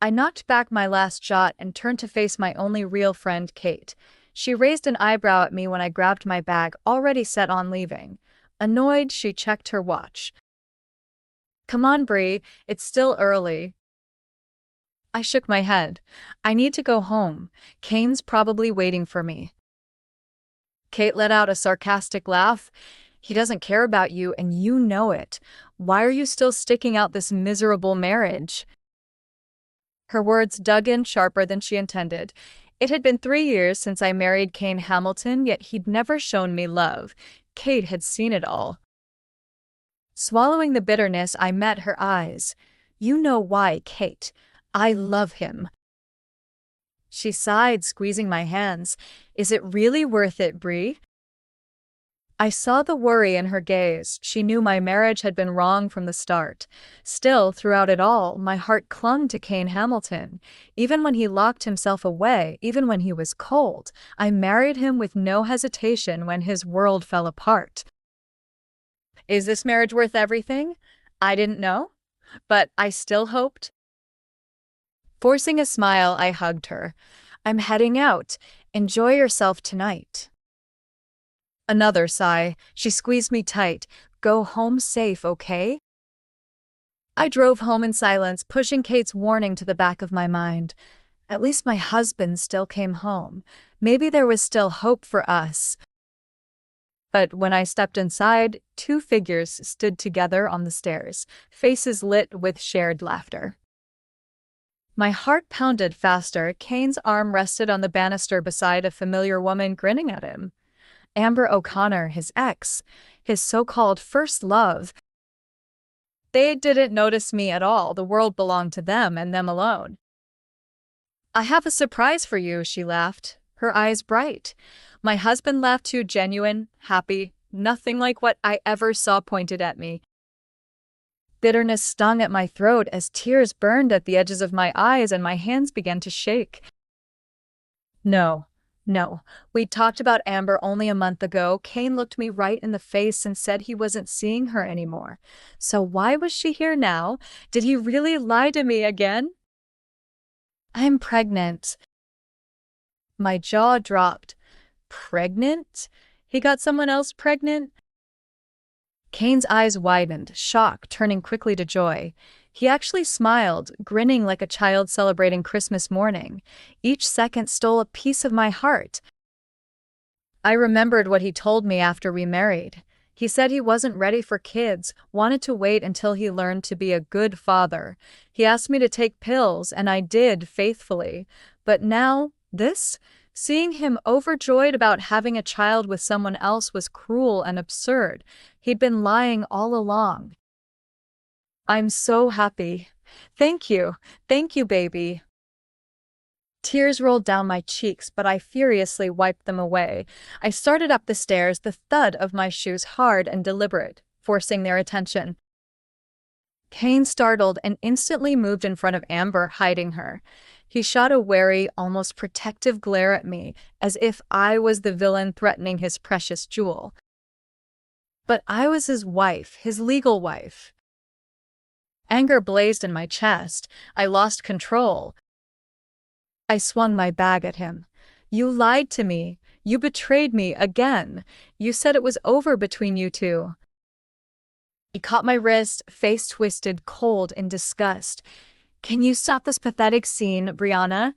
I knocked back my last shot and turned to face my only real friend, Kate. She raised an eyebrow at me when I grabbed my bag, already set on leaving. Annoyed, she checked her watch. Come on, Bree, it's still early. I shook my head. I need to go home. Kane's probably waiting for me. Kate let out a sarcastic laugh. He doesn't care about you, and you know it. Why are you still sticking out this miserable marriage? Her words dug in sharper than she intended. It had been 3 years since I married Kane Hamilton, yet he'd never shown me love. Kate had seen it all. Swallowing the bitterness, I met her eyes. You know why, Kate. I love him. She sighed, squeezing my hands. Is it really worth it, Bree? I saw the worry in her gaze. She knew my marriage had been wrong from the start. Still, throughout it all, my heart clung to Kane Hamilton. Even when he locked himself away, even when he was cold, I married him with no hesitation when his world fell apart. Is this marriage worth everything? I didn't know, but I still hoped. Forcing a smile, I hugged her. I'm heading out. Enjoy yourself tonight. Another sigh. She squeezed me tight. Go home safe, okay? I drove home in silence, pushing Kate's warning to the back of my mind. At least my husband still came home. Maybe there was still hope for us. But when I stepped inside, two figures stood together on the stairs, faces lit with shared laughter. My heart pounded faster. Kane's arm rested on the banister beside a familiar woman grinning at him. Amber O'Connor, his ex, his so-called first love. They didn't notice me at all. The world belonged to them and them alone. I have a surprise for you, she laughed, her eyes bright. My husband laughed too, genuine, happy, nothing like what I ever saw pointed at me. Bitterness stung at my throat as tears burned at the edges of my eyes and my hands began to shake. No, we talked about Amber only a month ago. Kane looked me right in the face and said he wasn't seeing her anymore. So why was she here now? Did he really lie to me again? I'm pregnant. My jaw dropped. Pregnant? He got someone else pregnant? Kane's eyes widened, shock turning quickly to joy. He actually smiled, grinning like a child celebrating Christmas morning. Each second stole a piece of my heart. I remembered what he told me after we married. He said he wasn't ready for kids, wanted to wait until he learned to be a good father. He asked me to take pills, and I did, faithfully. But now, this? Seeing him overjoyed about having a child with someone else was cruel and absurd. He'd been lying all along. I'm so happy. Thank you, baby. Tears rolled down my cheeks, but I furiously wiped them away. I started up the stairs, the thud of my shoes hard and deliberate, forcing their attention. Kane startled and instantly moved in front of Amber, hiding her. He shot a wary, almost protective glare at me, as if I was the villain threatening his precious jewel. But I was his wife, his legal wife. Anger blazed in my chest. I lost control. I swung my bag at him. You lied to me. You betrayed me again. You said it was over between you two. He caught my wrist, face twisted, cold in disgust. Can you stop this pathetic scene, Brianna?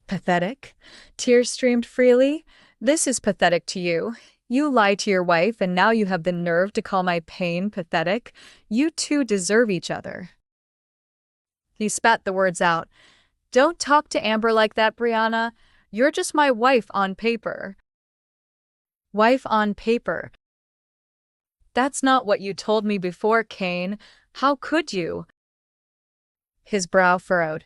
Pathetic? Tears streamed freely. This is pathetic to you. You lied to your wife, and now you have the nerve to call my pain pathetic. You two deserve each other. He spat the words out. Don't talk to Amber like that, Brianna. You're just my wife on paper. Wife on paper. That's not what you told me before, Kane. How could you? His brow furrowed.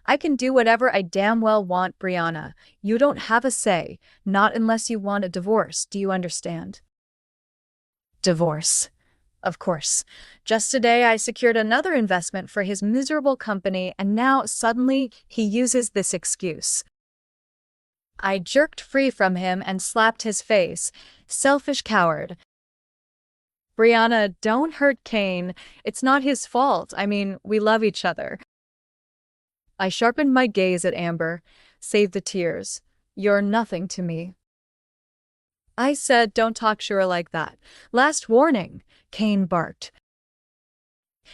I can do whatever I damn well want, Brianna. You don't have a say, not unless you want a divorce, do you understand? Divorce. Of course. Just today I secured another investment for his miserable company, and now suddenly he uses this excuse. I jerked free from him and slapped his face. Selfish coward. Brianna, don't hurt Kane. It's not his fault. I mean, we love each other. I sharpened my gaze at Amber. Save the tears. You're nothing to me. I said, don't talk Shura like that. Last warning, Kane barked.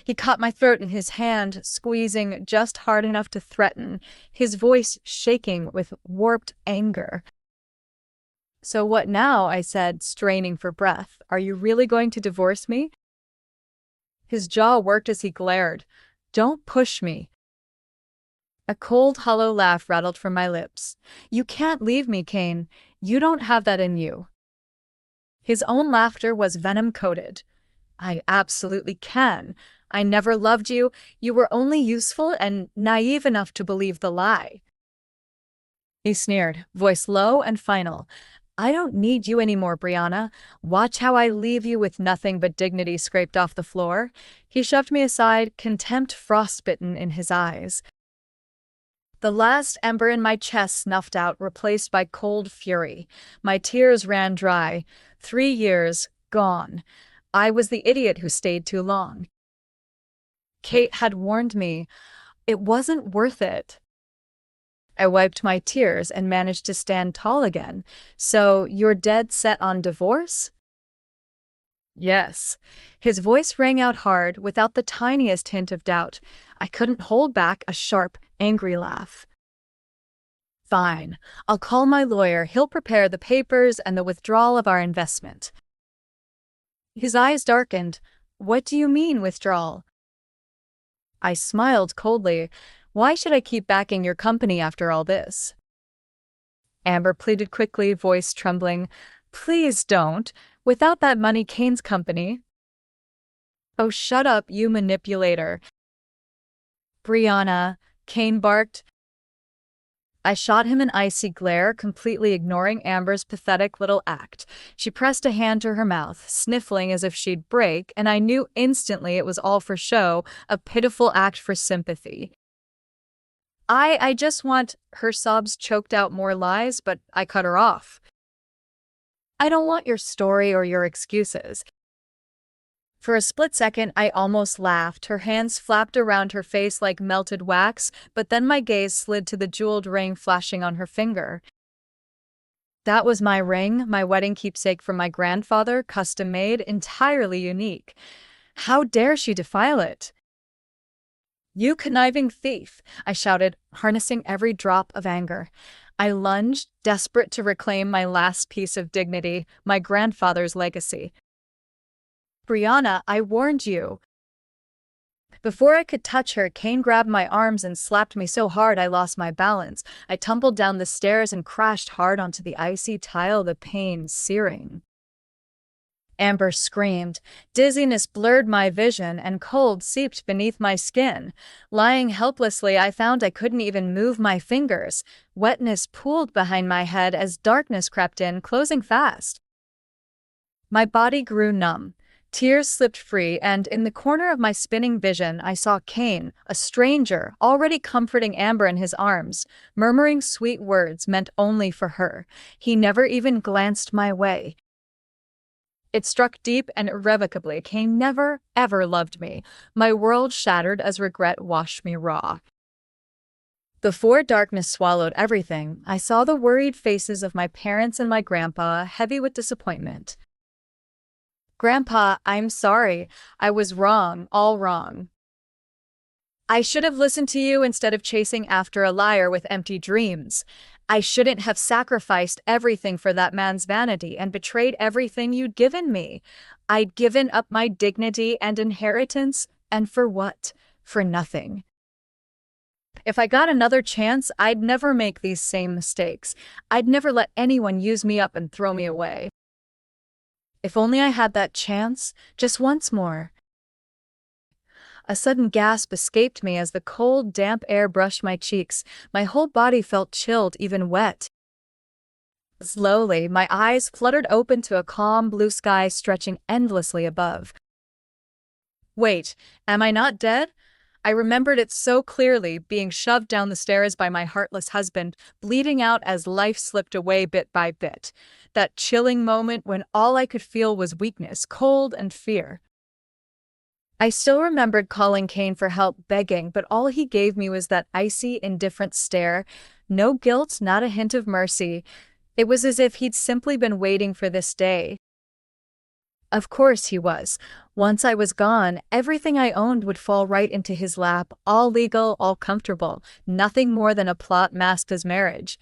He caught my throat in his hand, squeezing just hard enough to threaten, his voice shaking with warped anger. So what now? I said, straining for breath. Are you really going to divorce me? His jaw worked as he glared. Don't push me. A cold, hollow laugh rattled from my lips. You can't leave me, Kane. You don't have that in you. His own laughter was venom-coated. I absolutely can. I never loved you. You were only useful and naive enough to believe the lie. He sneered, voice low and final. I don't need you anymore, Brianna. Watch how I leave you with nothing but dignity scraped off the floor. He shoved me aside, contempt frostbitten in his eyes. The last ember in my chest snuffed out, replaced by cold fury. My tears ran dry. 3 years, gone. I was the idiot who stayed too long. Kate had warned me. It wasn't worth it. I wiped my tears and managed to stand tall again. So, you're dead set on divorce? Yes. His voice rang out hard, without the tiniest hint of doubt. I couldn't hold back a sharp, angry laugh. Fine. I'll call my lawyer. He'll prepare the papers and the withdrawal of our investment. His eyes darkened. What do you mean, withdrawal? I smiled coldly. Why should I keep backing your company after all this? Amber pleaded quickly, voice trembling. Please don't. Without that money, Kane's company. Oh, shut up, you manipulator. Brianna, Kane barked. I shot him an icy glare, completely ignoring Amber's pathetic little act. She pressed a hand to her mouth, sniffling as if she'd break, and I knew instantly it was all for show, a pitiful act for sympathy. I just want, her sobs choked out more lies, but I cut her off. I don't want your story or your excuses. For a split second, I almost laughed. Her hands flapped around her face like melted wax, but then my gaze slid to the jeweled ring flashing on her finger. That was my ring, my wedding keepsake from my grandfather, custom-made, entirely unique. How dare she defile it? You conniving thief, I shouted, harnessing every drop of anger. I lunged, desperate to reclaim my last piece of dignity, my grandfather's legacy. Brianna, I warned you. Before I could touch her, Kane grabbed my arms and slapped me so hard I lost my balance. I tumbled down the stairs and crashed hard onto the icy tile, the pain searing. Amber screamed. Dizziness blurred my vision, and cold seeped beneath my skin. Lying helplessly, I found I couldn't even move my fingers. Wetness pooled behind my head as darkness crept in, closing fast. My body grew numb. Tears slipped free, and in the corner of my spinning vision, I saw Kane, a stranger, already comforting Amber in his arms, murmuring sweet words meant only for her. He never even glanced my way. It struck deep and irrevocably. Kane never, ever loved me. My world shattered as regret washed me raw. Before darkness swallowed everything, I saw the worried faces of my parents and my grandpa, heavy with disappointment. Grandpa, I'm sorry. I was wrong, all wrong. I should have listened to you instead of chasing after a liar with empty dreams. I shouldn't have sacrificed everything for that man's vanity and betrayed everything you'd given me. I'd given up my dignity and inheritance, and for what? For nothing. If I got another chance, I'd never make these same mistakes. I'd never let anyone use me up and throw me away. If only I had that chance, just once more. A sudden gasp escaped me as the cold, damp air brushed my cheeks. My whole body felt chilled, even wet. Slowly, my eyes fluttered open to a calm blue sky stretching endlessly above. Wait, am I not dead? I remembered it so clearly, being shoved down the stairs by my heartless husband, bleeding out as life slipped away bit by bit. That chilling moment when all I could feel was weakness, cold, and fear. I still remembered calling Kane for help, begging, but all he gave me was that icy, indifferent stare. No guilt, not a hint of mercy. It was as if he'd simply been waiting for this day. Of course he was. Once I was gone, everything I owned would fall right into his lap, all legal, all comfortable, nothing more than a plot masked as marriage.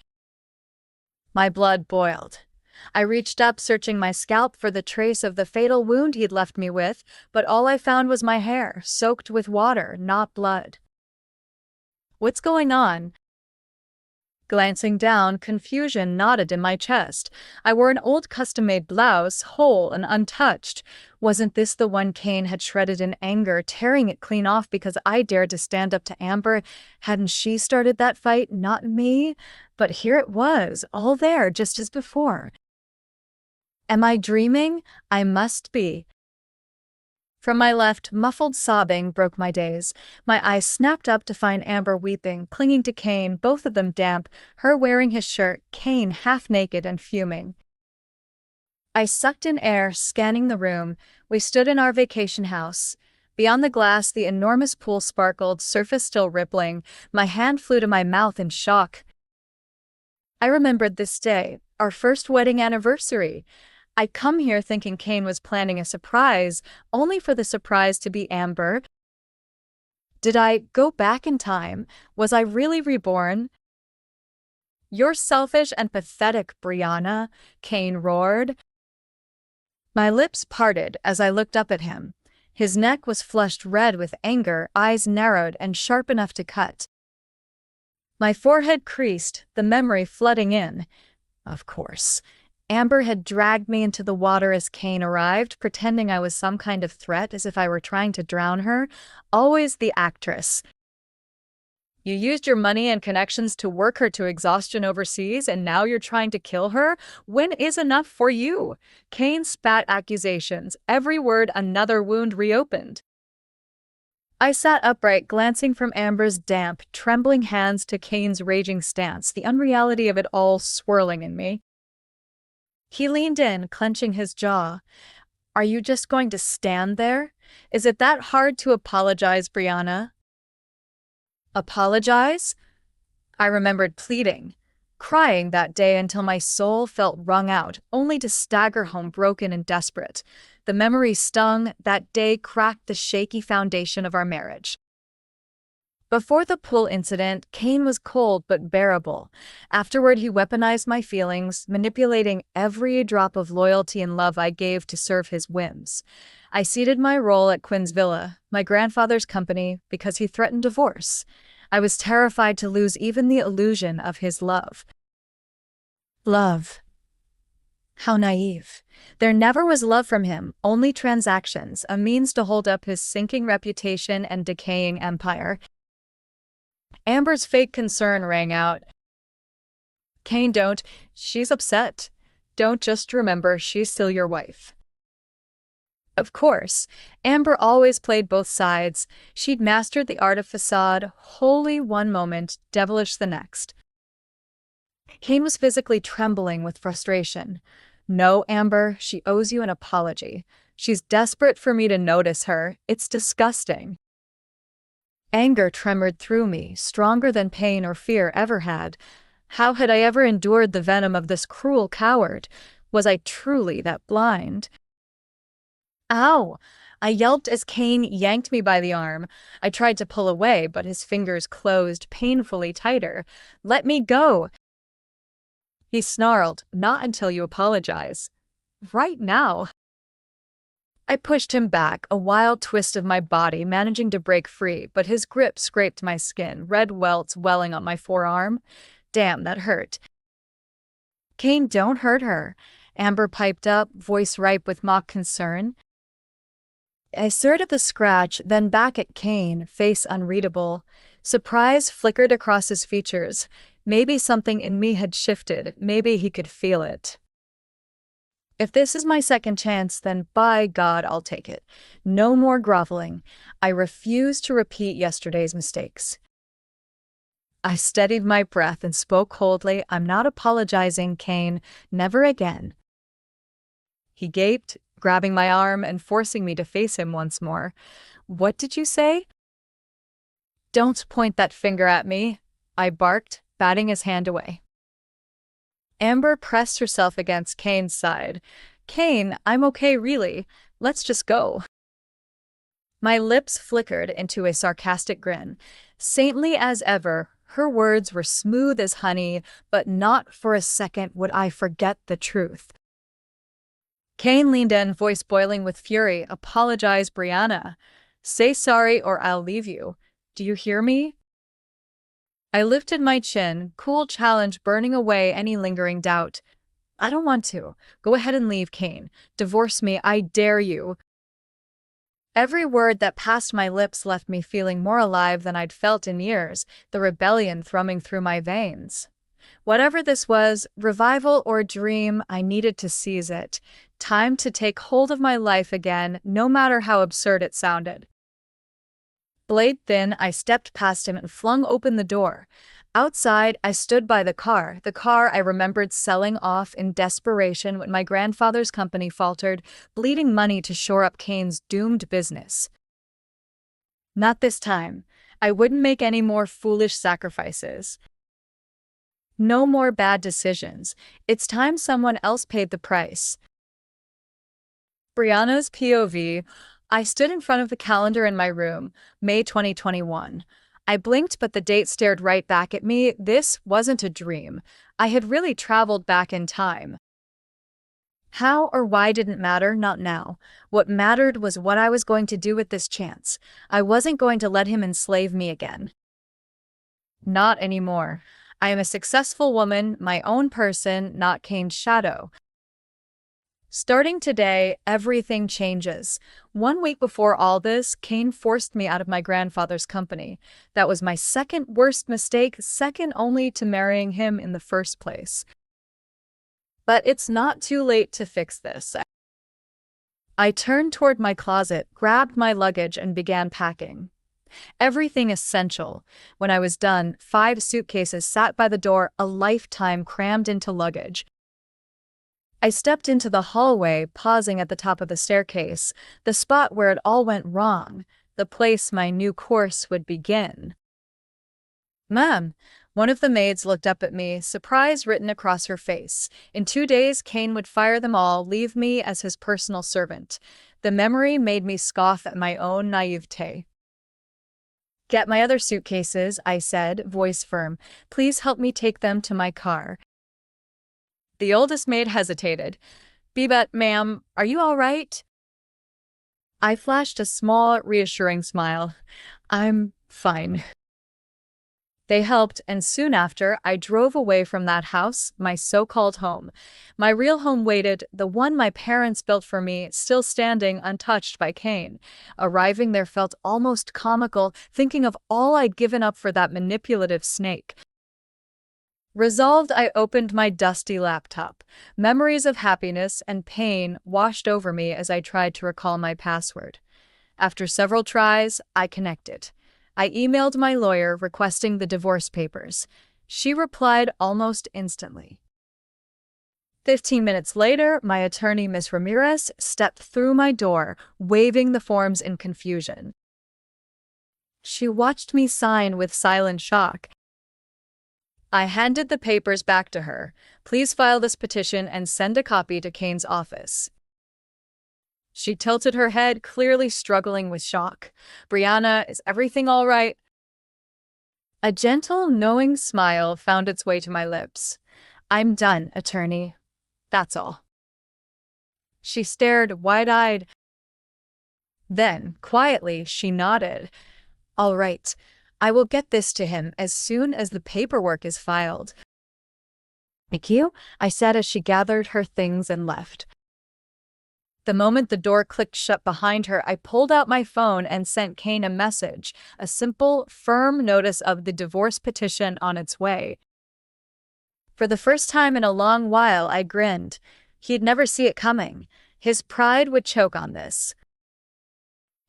My blood boiled. I reached up, searching my scalp for the trace of the fatal wound he'd left me with, but all I found was my hair, soaked with water, not blood. What's going on? Glancing down, confusion knotted in my chest. I wore an old custom-made blouse, whole and untouched. Wasn't this the one Kane had shredded in anger, tearing it clean off because I dared to stand up to Amber? Hadn't she started that fight, not me? But here it was, all there, just as before. Am I dreaming? I must be. From my left, muffled sobbing broke my daze. My eyes snapped up to find Amber weeping, clinging to Kane, both of them damp, her wearing his shirt, Kane half naked and fuming. I sucked in air, scanning the room. We stood in our vacation house. Beyond the glass, the enormous pool sparkled, surface still rippling. My hand flew to my mouth in shock. I remembered this day, our first wedding anniversary. I'd come here thinking Kane was planning a surprise, only for the surprise to be Amber. Did I go back in time? Was I really reborn? You're selfish and pathetic, Brianna, Kane roared. My lips parted as I looked up at him. His neck was flushed red with anger, eyes narrowed and sharp enough to cut. My forehead creased, the memory flooding in. Of course. Amber had dragged me into the water as Kane arrived, pretending I was some kind of threat, as if I were trying to drown her. Always the actress. You used your money and connections to work her to exhaustion overseas, and now you're trying to kill her? When is enough for you? Kane spat accusations, every word another wound reopened. I sat upright, glancing from Amber's damp, trembling hands to Kane's raging stance, the unreality of it all swirling in me. He leaned in, clenching his jaw. Are you just going to stand there? Is it that hard to apologize, Brianna? Apologize? I remembered pleading, crying that day until my soul felt wrung out, only to stagger home broken and desperate. The memory stung. That day cracked the shaky foundation of our marriage. Before the pool incident, Kane was cold but bearable. Afterward, he weaponized my feelings, manipulating every drop of loyalty and love I gave to serve his whims. I ceded my role at Quinn's villa, my grandfather's company, because he threatened divorce. I was terrified to lose even the illusion of his love. Love. How naive. There never was love from him, only transactions, a means to hold up his sinking reputation and decaying empire. Amber's fake concern rang out. Kane, don't. She's upset. Don't, just remember, she's still your wife. Of course. Amber always played both sides. She'd mastered the art of facade, holy one moment, devilish the next. Kane was physically trembling with frustration. No, Amber, she owes you an apology. She's desperate for me to notice her. It's disgusting. Anger tremored through me, stronger than pain or fear ever had. How had I ever endured the venom of this cruel coward? Was I truly that blind? Ow! I yelped as Kane yanked me by the arm. I tried to pull away, but his fingers closed painfully tighter. Let me go! He snarled, not until you apologize. Right now. I pushed him back, a wild twist of my body, managing to break free, but his grip scraped my skin, red welts welling on my forearm. Damn, that hurt. Kane, don't hurt her, Amber piped up, voice ripe with mock concern. I stared at the scratch, then back at Kane, face unreadable. Surprise flickered across his features. Maybe something in me had shifted, maybe he could feel it. If this is my second chance, then by God, I'll take it. No more groveling. I refuse to repeat yesterday's mistakes. I steadied my breath and spoke coldly. I'm not apologizing, Kane. Never again. He gaped, grabbing my arm and forcing me to face him once more. What did you say? Don't point that finger at me, I barked, batting his hand away. Amber pressed herself against Kane's side. Kane, I'm okay really. Let's just go. My lips flickered into a sarcastic grin. Saintly as ever, her words were smooth as honey, but not for a second would I forget the truth. Kane leaned in, voice boiling with fury. Apologize, Brianna. Say sorry or I'll leave you. Do you hear me? I lifted my chin, cool challenge burning away any lingering doubt. I don't want to. Go ahead and leave, Kane. Divorce me, I dare you. Every word that passed my lips left me feeling more alive than I'd felt in years, the rebellion thrumming through my veins. Whatever this was, revival or dream, I needed to seize it. Time to take hold of my life again, no matter how absurd it sounded. Blade thin, I stepped past him and flung open the door. Outside, I stood by the car I remembered selling off in desperation when my grandfather's company faltered, bleeding money to shore up Kane's doomed business. Not this time. I wouldn't make any more foolish sacrifices. No more bad decisions. It's time someone else paid the price. Brianna's POV. I stood in front of the calendar in my room, May 2021. I blinked, but the date stared right back at me. This wasn't a dream. I had really traveled back in time. How or why didn't matter, not now. What mattered was what I was going to do with this chance. I wasn't going to let him enslave me again. Not anymore. I am a successful woman, my own person, not Kane's shadow. Starting today, everything changes. 1 week before all this, Kane forced me out of my grandfather's company. That was my second worst mistake, second only to marrying him in the first place. But it's not too late to fix this. I turned toward my closet, grabbed my luggage, and began packing. Everything essential. When I was done, 5 suitcases sat by the door, a lifetime crammed into luggage. I stepped into the hallway, pausing at the top of the staircase, the spot where it all went wrong, the place my new course would begin. Ma'am, one of the maids looked up at me, surprise written across her face. In 2 days, Kane would fire them all, leave me as his personal servant. The memory made me scoff at my own naivete. Get my other suitcases, I said, voice firm. Please help me take them to my car. The oldest maid hesitated. But, ma'am, are you all right? I flashed a small, reassuring smile. I'm fine. They helped, and soon after, I drove away from that house, my so-called home. My real home waited, the one my parents built for me, still standing untouched by Kane. Arriving there felt almost comical, thinking of all I'd given up for that manipulative snake. Resolved, I opened my dusty laptop. Memories of happiness and pain washed over me as I tried to recall my password. After several tries, I connected. I emailed my lawyer requesting the divorce papers. She replied almost instantly. 15 minutes later, my attorney, Miss Ramirez, stepped through my door, waving the forms in confusion. She watched me sign with silent shock. I handed the papers back to her. Please file this petition and send a copy to Kane's office. She tilted her head, clearly struggling with shock. Brianna, is everything all right? A gentle, knowing smile found its way to my lips. I'm done, attorney. That's all. She stared wide-eyed. Then, quietly, she nodded. All right. I will get this to him as soon as the paperwork is filed. Thank you, I said as she gathered her things and left. The moment the door clicked shut behind her, I pulled out my phone and sent Kane a message, a simple, firm notice of the divorce petition on its way. For the first time in a long while, I grinned. He'd never see it coming. His pride would choke on this.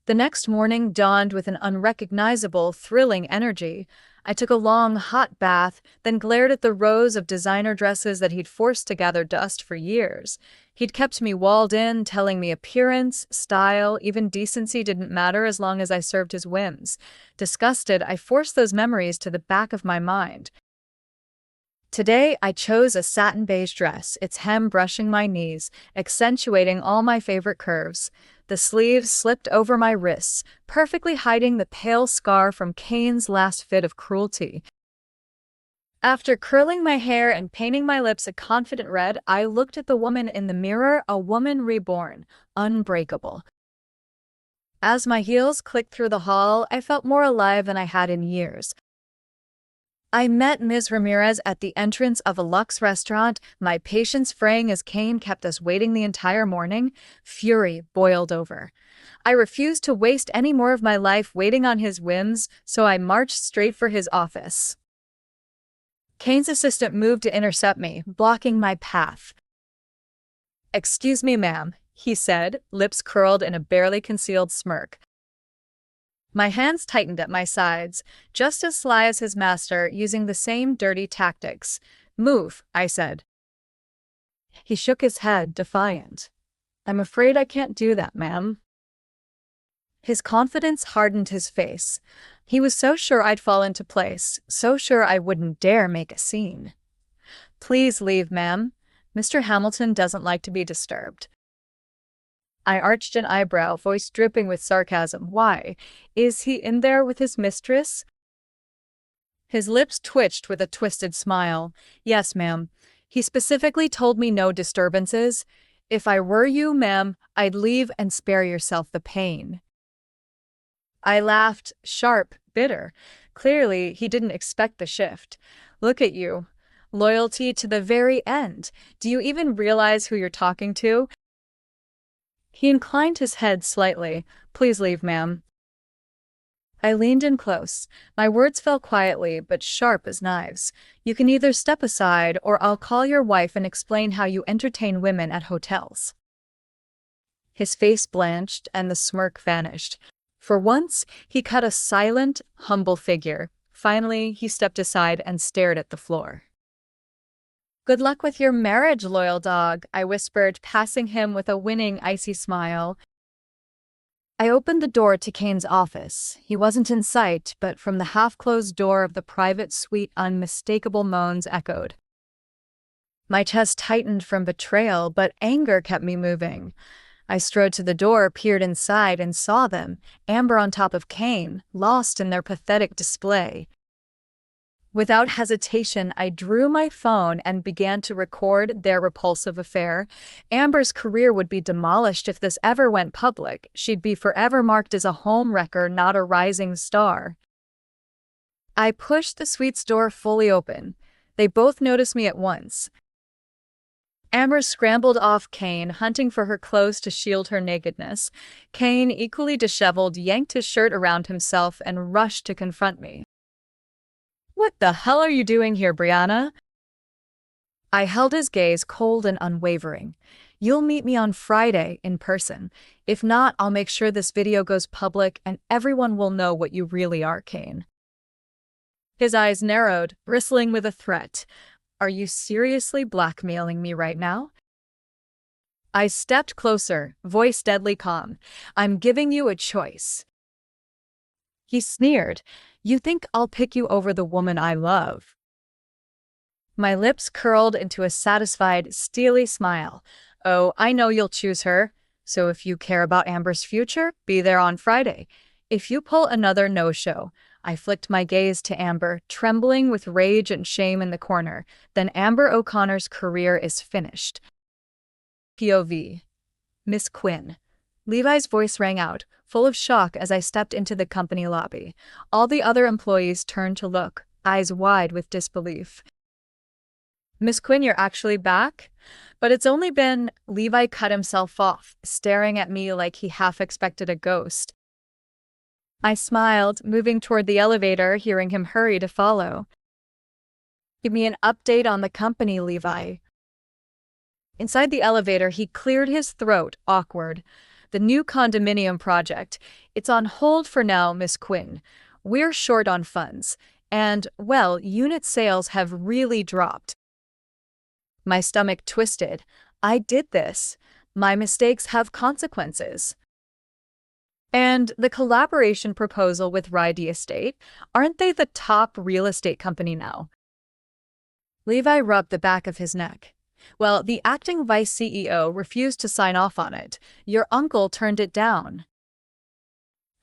The next morning dawned with an unrecognizable, thrilling energy. I took a long, hot bath, then glared at the rows of designer dresses that he'd forced to gather dust for years. He'd kept me walled in, telling me appearance, style, even decency didn't matter as long as I served his whims. Disgusted, I forced those memories to the back of my mind. Today, I chose a satin beige dress, its hem brushing my knees, accentuating all my favorite curves. The sleeves slipped over my wrists, perfectly hiding the pale scar from Cain's last fit of cruelty. After curling my hair and painting my lips a confident red, I looked at the woman in the mirror, a woman reborn, unbreakable. As my heels clicked through the hall, I felt more alive than I had in years. I met Ms. Ramirez at the entrance of a luxe restaurant, my patience fraying as Cain kept us waiting the entire morning. Fury boiled over. I refused to waste any more of my life waiting on his whims, so I marched straight for his office. Cain's assistant moved to intercept me, blocking my path. "Excuse me, ma'am," he said, lips curled in a barely concealed smirk. My hands tightened at my sides, just as sly as his master, using the same dirty tactics. "Move," I said. He shook his head, defiant. "I'm afraid I can't do that, ma'am." His confidence hardened his face. He was so sure I'd fall into place, so sure I wouldn't dare make a scene. "Please leave, ma'am. Mr. Hamilton doesn't like to be disturbed." I arched an eyebrow, voice dripping with sarcasm. "Why? Is he in there with his mistress?" His lips twitched with a twisted smile. "Yes, ma'am. He specifically told me no disturbances. If I were you, ma'am, I'd leave and spare yourself the pain." I laughed, sharp, bitter. Clearly, he didn't expect the shift. "Look at you. Loyalty to the very end. Do you even realize who you're talking to?" He inclined his head slightly. "Please leave, ma'am." I leaned in close. My words fell quietly, but sharp as knives. "You can either step aside, or I'll call your wife and explain how you entertain women at hotels." His face blanched, and the smirk vanished. For once, he cut a silent, humble figure. Finally, he stepped aside and stared at the floor. "Good luck with your marriage, loyal dog," I whispered, passing him with a winning, icy smile. I opened the door to Cain's office. He wasn't in sight, but from the half-closed door of the private suite, unmistakable moans echoed. My chest tightened from betrayal, but anger kept me moving. I strode to the door, peered inside, and saw them, Amber on top of Cain, lost in their pathetic display. Without hesitation, I drew my phone and began to record their repulsive affair. Amber's career would be demolished if this ever went public. She'd be forever marked as a homewrecker, not a rising star. I pushed the suite's door fully open. They both noticed me at once. Amber scrambled off Cain, hunting for her clothes to shield her nakedness. Cain, equally disheveled, yanked his shirt around himself and rushed to confront me. "What the hell are you doing here, Brianna?" I held his gaze, cold and unwavering. "You'll meet me on Friday in person. If not, I'll make sure this video goes public and everyone will know what you really are, Cain." His eyes narrowed, bristling with a threat. "Are you seriously blackmailing me right now?" I stepped closer, voice deadly calm. "I'm giving you a choice." He sneered. "You think I'll pick you over the woman I love?" My lips curled into a satisfied, steely smile. "Oh, I know you'll choose her. So if you care about Amber's future, be there on Friday. If you pull another no-show," I flicked my gaze to Amber, trembling with rage and shame in the corner, "then Amber O'Connor's career is finished." POV. "Miss Quinn." Levi's voice rang out, full of shock as I stepped into the company lobby. All the other employees turned to look, eyes wide with disbelief. "Miss Quinn, you're actually back? But it's only been—" Levi cut himself off, staring at me like he half expected a ghost. I smiled, moving toward the elevator, hearing him hurry to follow. "Give me an update on the company, Levi." Inside the elevator, he cleared his throat, awkward. "The new condominium project. It's on hold for now, Miss Quinn. We're short on funds. And, well, unit sales have really dropped. My stomach twisted. I did this. My mistakes have consequences. And the collaboration proposal with Rydie Estate, aren't they the top real estate company now? Levi rubbed the back of his neck. Well, the acting vice CEO refused to sign off on it. Your uncle turned it down.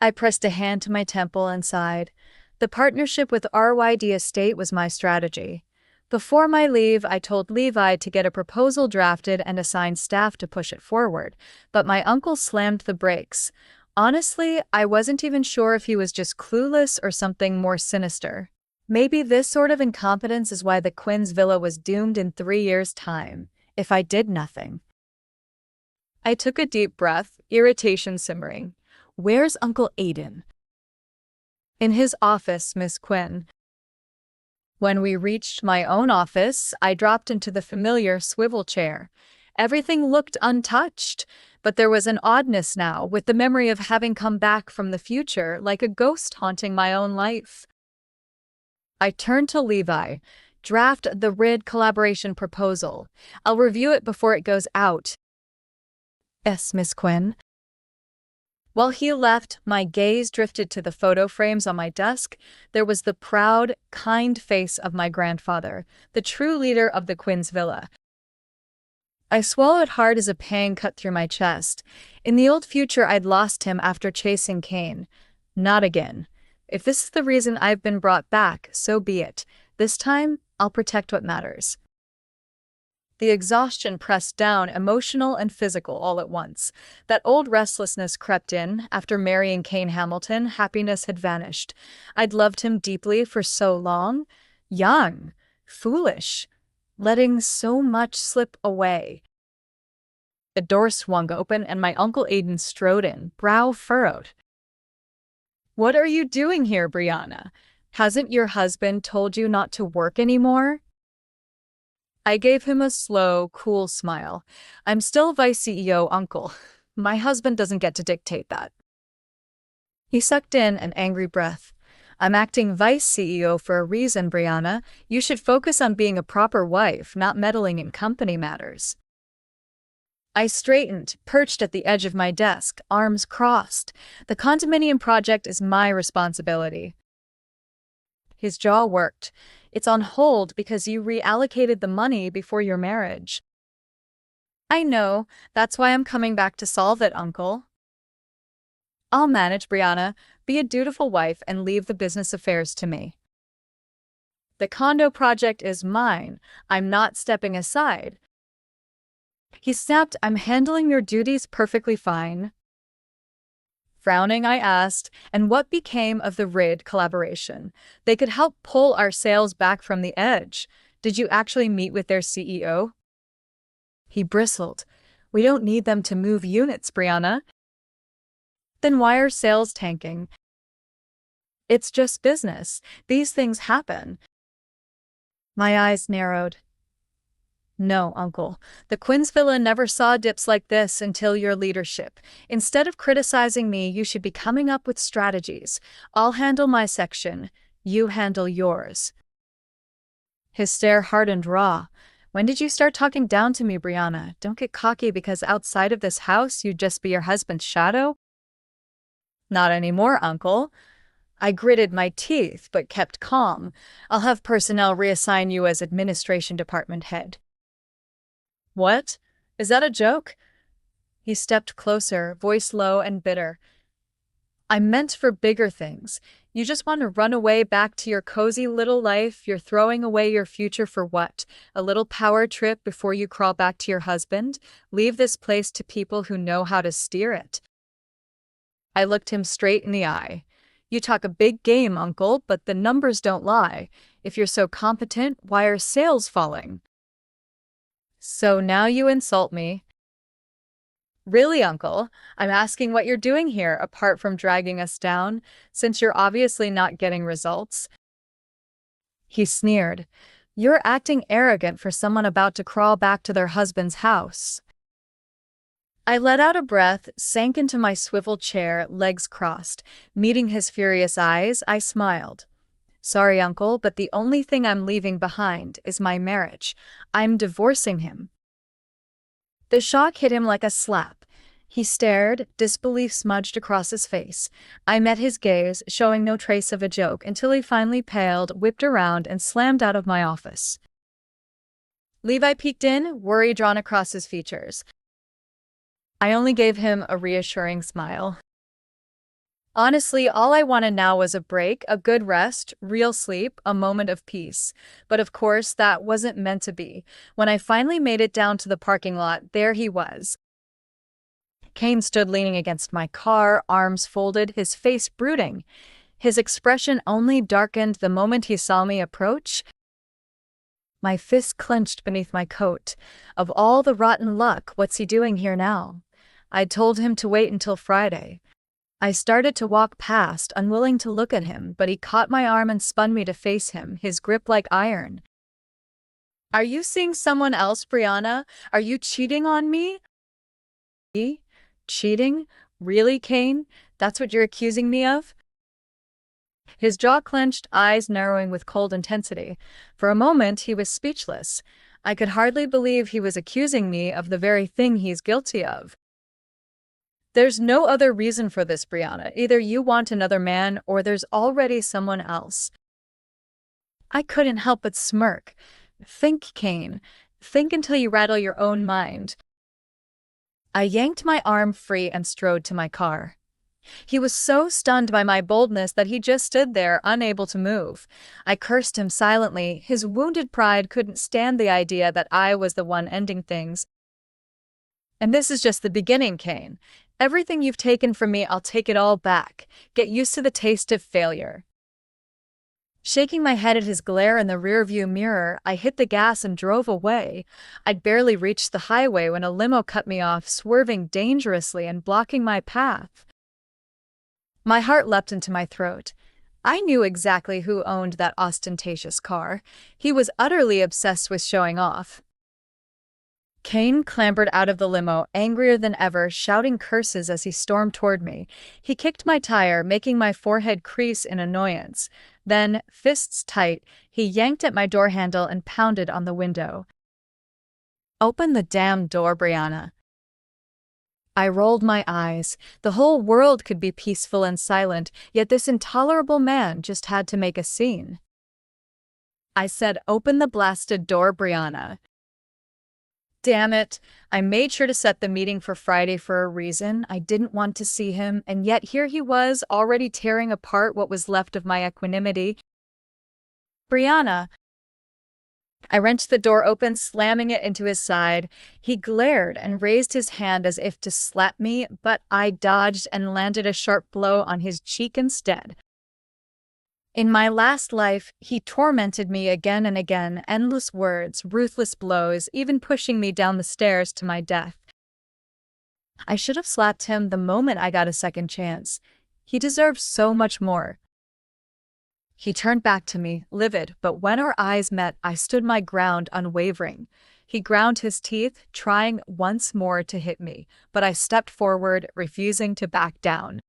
I pressed a hand to my temple and sighed. The partnership with RYD Estate was my strategy. Before my leave, I told Levi to get a proposal drafted and assign staff to push it forward, but my uncle slammed the brakes. Honestly, I wasn't even sure if he was just clueless or something more sinister. Maybe this sort of incompetence is why the Quinn's villa was doomed in 3 years' time, if I did nothing. I took a deep breath, irritation simmering. Where's Uncle Aiden? In his office, Miss Quinn. When we reached my own office, I dropped into the familiar swivel chair. Everything looked untouched, but there was an oddness now, with the memory of having come back from the future like a ghost haunting my own life. I turned to Levi. Draft the RID collaboration proposal. I'll review it before it goes out. Yes, Miss Quinn. While he left, my gaze drifted to the photo frames on my desk. There was the proud, kind face of my grandfather, the true leader of the Quinn's villa. I swallowed hard as a pang cut through my chest. In the old future, I'd lost him after chasing Cain. Not again. If this is the reason I've been brought back, so be it. This time, I'll protect what matters. The exhaustion pressed down, emotional and physical all at once. That old restlessness crept in. After marrying Cain Hamilton, happiness had vanished. I'd loved him deeply for so long. Young, foolish, letting so much slip away. The door swung open and my Uncle Aiden strode in, brow furrowed. What are you doing here, Brianna? Hasn't your husband told you not to work anymore? I gave him a slow, cool smile. I'm still Vice CEO, Uncle. My husband doesn't get to dictate that. He sucked in an angry breath. I'm acting Vice CEO for a reason, Brianna. You should focus on being a proper wife, not meddling in company matters. I straightened, perched at the edge of my desk, arms crossed. The condominium project is my responsibility. His jaw worked. It's on hold because you reallocated the money before your marriage. I know. That's why I'm coming back to solve it, Uncle. I'll manage, Brianna. Be a dutiful wife and leave the business affairs to me. The condo project is mine. I'm not stepping aside. He snapped, I'm handling your duties perfectly fine. Frowning, I asked, and what became of the RID collaboration? They could help pull our sales back from the edge. Did you actually meet with their CEO? He bristled. We don't need them to move units, Brianna. Then why are sales tanking? It's just business. These things happen. My eyes narrowed. No, Uncle. The Quinn's villa never saw dips like this until your leadership. Instead of criticizing me, you should be coming up with strategies. I'll handle my section. You handle yours. His stare hardened raw. When did you start talking down to me, Brianna? Don't get cocky because outside of this house, you'd just be your husband's shadow? Not anymore, Uncle. I gritted my teeth, but kept calm. I'll have personnel reassign you as administration department head. What? Is that a joke? He stepped closer, voice low and bitter. I meant for bigger things. You just want to run away back to your cozy little life. You're throwing away your future for what? A little power trip before you crawl back to your husband? Leave this place to people who know how to steer it. I looked him straight in the eye. You talk a big game, Uncle, but the numbers don't lie. If you're so competent, why are sales falling? So now you insult me. Really, Uncle? I'm asking what you're doing here, apart from dragging us down, since you're obviously not getting results. He sneered. You're acting arrogant for someone about to crawl back to their husband's house. I let out a breath, sank into my swivel chair, legs crossed. Meeting his furious eyes, I smiled. Sorry, uncle, but the only thing I'm leaving behind is my marriage. I'm divorcing him. The shock hit him like a slap. He stared, disbelief smudged across his face. I met his gaze, showing no trace of a joke, until he finally paled, whipped around, and slammed out of my office. Levi peeked in, worry drawn across his features. I only gave him a reassuring smile. Honestly, all I wanted now was a break, a good rest, real sleep, a moment of peace. But of course, that wasn't meant to be. When I finally made it down to the parking lot, there he was. Kane stood leaning against my car, arms folded, his face brooding. His expression only darkened the moment he saw me approach. My fist clenched beneath my coat. Of all the rotten luck, what's he doing here now? I'd told him to wait until Friday. I started to walk past, unwilling to look at him, but he caught my arm and spun me to face him, his grip like iron. Are you seeing someone else, Brianna? Are you cheating on me? Cheating? Really, Kane? That's what you're accusing me of? His jaw clenched, eyes narrowing with cold intensity. For a moment, he was speechless. I could hardly believe he was accusing me of the very thing he's guilty of. There's no other reason for this, Brianna. Either you want another man, or there's already someone else. I couldn't help but smirk. Think, Kane. Think until you rattle your own mind. I yanked my arm free and strode to my car. He was so stunned by my boldness that he just stood there, unable to move. I cursed him silently. His wounded pride couldn't stand the idea that I was the one ending things. And this is just the beginning, Kane. Everything you've taken from me, I'll take it all back. Get used to the taste of failure. Shaking my head at his glare in the rearview mirror, I hit the gas and drove away. I'd barely reached the highway when a limo cut me off, swerving dangerously and blocking my path. My heart leapt into my throat. I knew exactly who owned that ostentatious car. He was utterly obsessed with showing off. Kane clambered out of the limo, angrier than ever, shouting curses as he stormed toward me. He kicked my tire, making my forehead crease in annoyance. Then, fists tight, he yanked at my door handle and pounded on the window. Open the damn door, Brianna. I rolled my eyes. The whole world could be peaceful and silent, yet this intolerable man just had to make a scene. I said, open the blasted door, Brianna. Damn it. I made sure to set the meeting for Friday for a reason. I didn't want to see him, and yet here he was, already tearing apart what was left of my equanimity. Brianna. I wrenched the door open, slamming it into his side. He glared and raised his hand as if to slap me, but I dodged and landed a sharp blow on his cheek instead. In my last life, he tormented me again and again, endless words, ruthless blows, even pushing me down the stairs to my death. I should have slapped him the moment I got a second chance. He deserved so much more. He turned back to me, livid, but when our eyes met, I stood my ground, unwavering. He ground his teeth, trying once more to hit me, but I stepped forward, refusing to back down.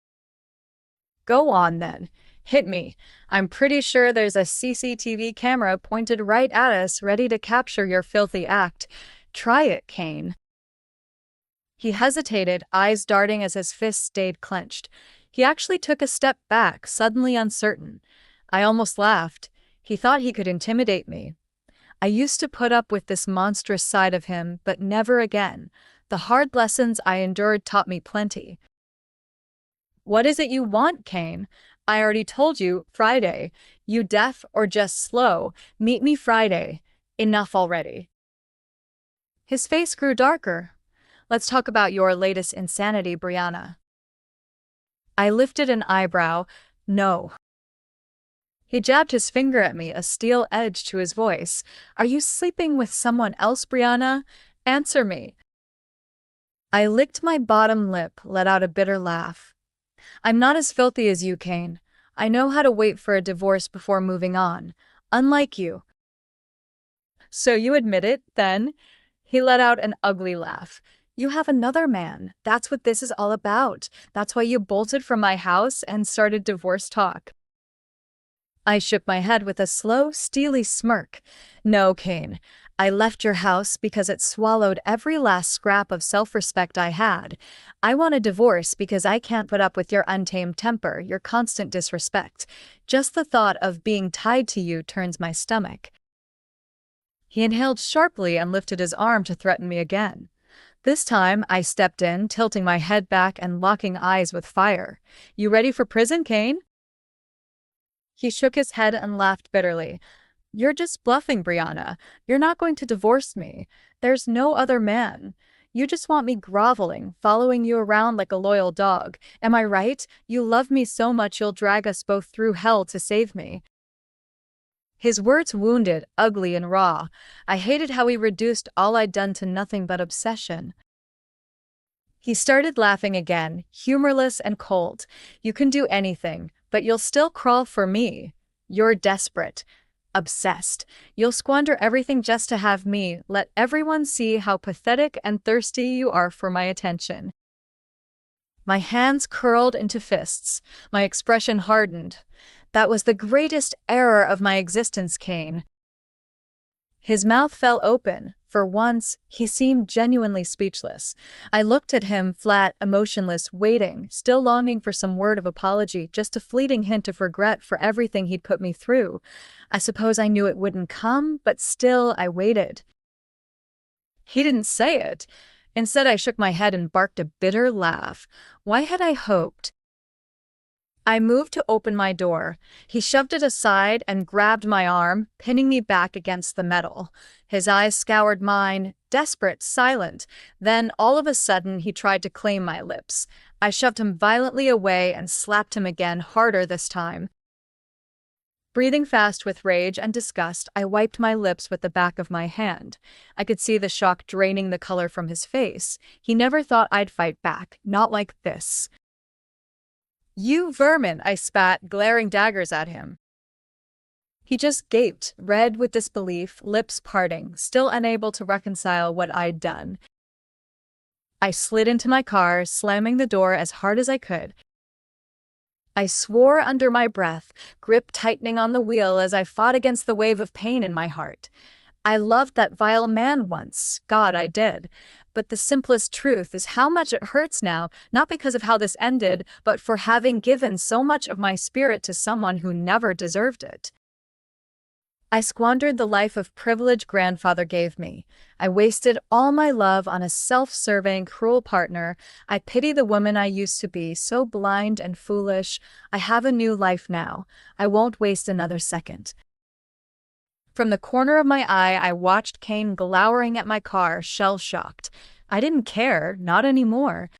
Go on then. Hit me. I'm pretty sure there's a CCTV camera pointed right at us, ready to capture your filthy act. Try it, Kane. He hesitated, eyes darting as his fists stayed clenched. He actually took a step back, suddenly uncertain. I almost laughed. He thought he could intimidate me. I used to put up with this monstrous side of him, but never again. The hard lessons I endured taught me plenty. What is it you want, Kane? I already told you, Friday. You deaf or just slow? Meet me Friday. Enough already. His face grew darker. Let's talk about your latest insanity, Brianna. I lifted an eyebrow. No. He jabbed his finger at me, a steel edge to his voice. Are you sleeping with someone else, Brianna? Answer me. I licked my bottom lip, let out a bitter laugh. I'm not as filthy as you, Kane. I know how to wait for a divorce before moving on. Unlike you. So you admit it, then? He let out an ugly laugh. You have another man. That's what this is all about. That's why you bolted from my house and started divorce talk. I shook my head with a slow, steely smirk. No, Kane. I left your house because it swallowed every last scrap of self-respect I had. I want a divorce because I can't put up with your untamed temper, your constant disrespect. Just the thought of being tied to you turns my stomach. He inhaled sharply and lifted his arm to threaten me again. This time, I stepped in, tilting my head back and locking eyes with fire. You ready for prison, Kane? He shook his head and laughed bitterly. You're just bluffing, Brianna. You're not going to divorce me. There's no other man. You just want me groveling, following you around like a loyal dog. Am I right? You love me so much you'll drag us both through hell to save me. His words wounded, ugly and raw. I hated how he reduced all I'd done to nothing but obsession. He started laughing again, humorless and cold. You can do anything, but you'll still crawl for me. You're desperate. Obsessed. You'll squander everything just to have me. Let everyone see how pathetic and thirsty you are for my attention. My hands curled into fists. My expression hardened. That was the greatest error of my existence, Kane. His mouth fell open. For once, he seemed genuinely speechless. I looked at him, flat, emotionless, waiting, still longing for some word of apology, just a fleeting hint of regret for everything he'd put me through. I suppose I knew it wouldn't come, but still, I waited. He didn't say it. Instead, I shook my head and barked a bitter laugh. Why had I hoped? I moved to open my door. He shoved it aside and grabbed my arm, pinning me back against the metal. His eyes scoured mine, desperate, silent. Then, all of a sudden, he tried to claim my lips. I shoved him violently away and slapped him again, harder this time. Breathing fast with rage and disgust, I wiped my lips with the back of my hand. I could see the shock draining the color from his face. He never thought I'd fight back, not like this. You vermin, I spat, glaring daggers at him. He just gaped, red with disbelief, lips parting, still unable to reconcile what I'd done. I slid into my car, slamming the door as hard as I could. I swore under my breath, grip tightening on the wheel as I fought against the wave of pain in my heart. I loved that vile man once. God, I did. But the simplest truth is how much it hurts now, not because of how this ended, but for having given so much of my spirit to someone who never deserved it. I squandered the life of privilege grandfather gave me. I wasted all my love on a self-serving, cruel partner. I pity the woman I used to be, so blind and foolish. I have a new life now. I won't waste another second. From the corner of my eye, I watched Kane glowering at my car, shell-shocked. I didn't care, not anymore.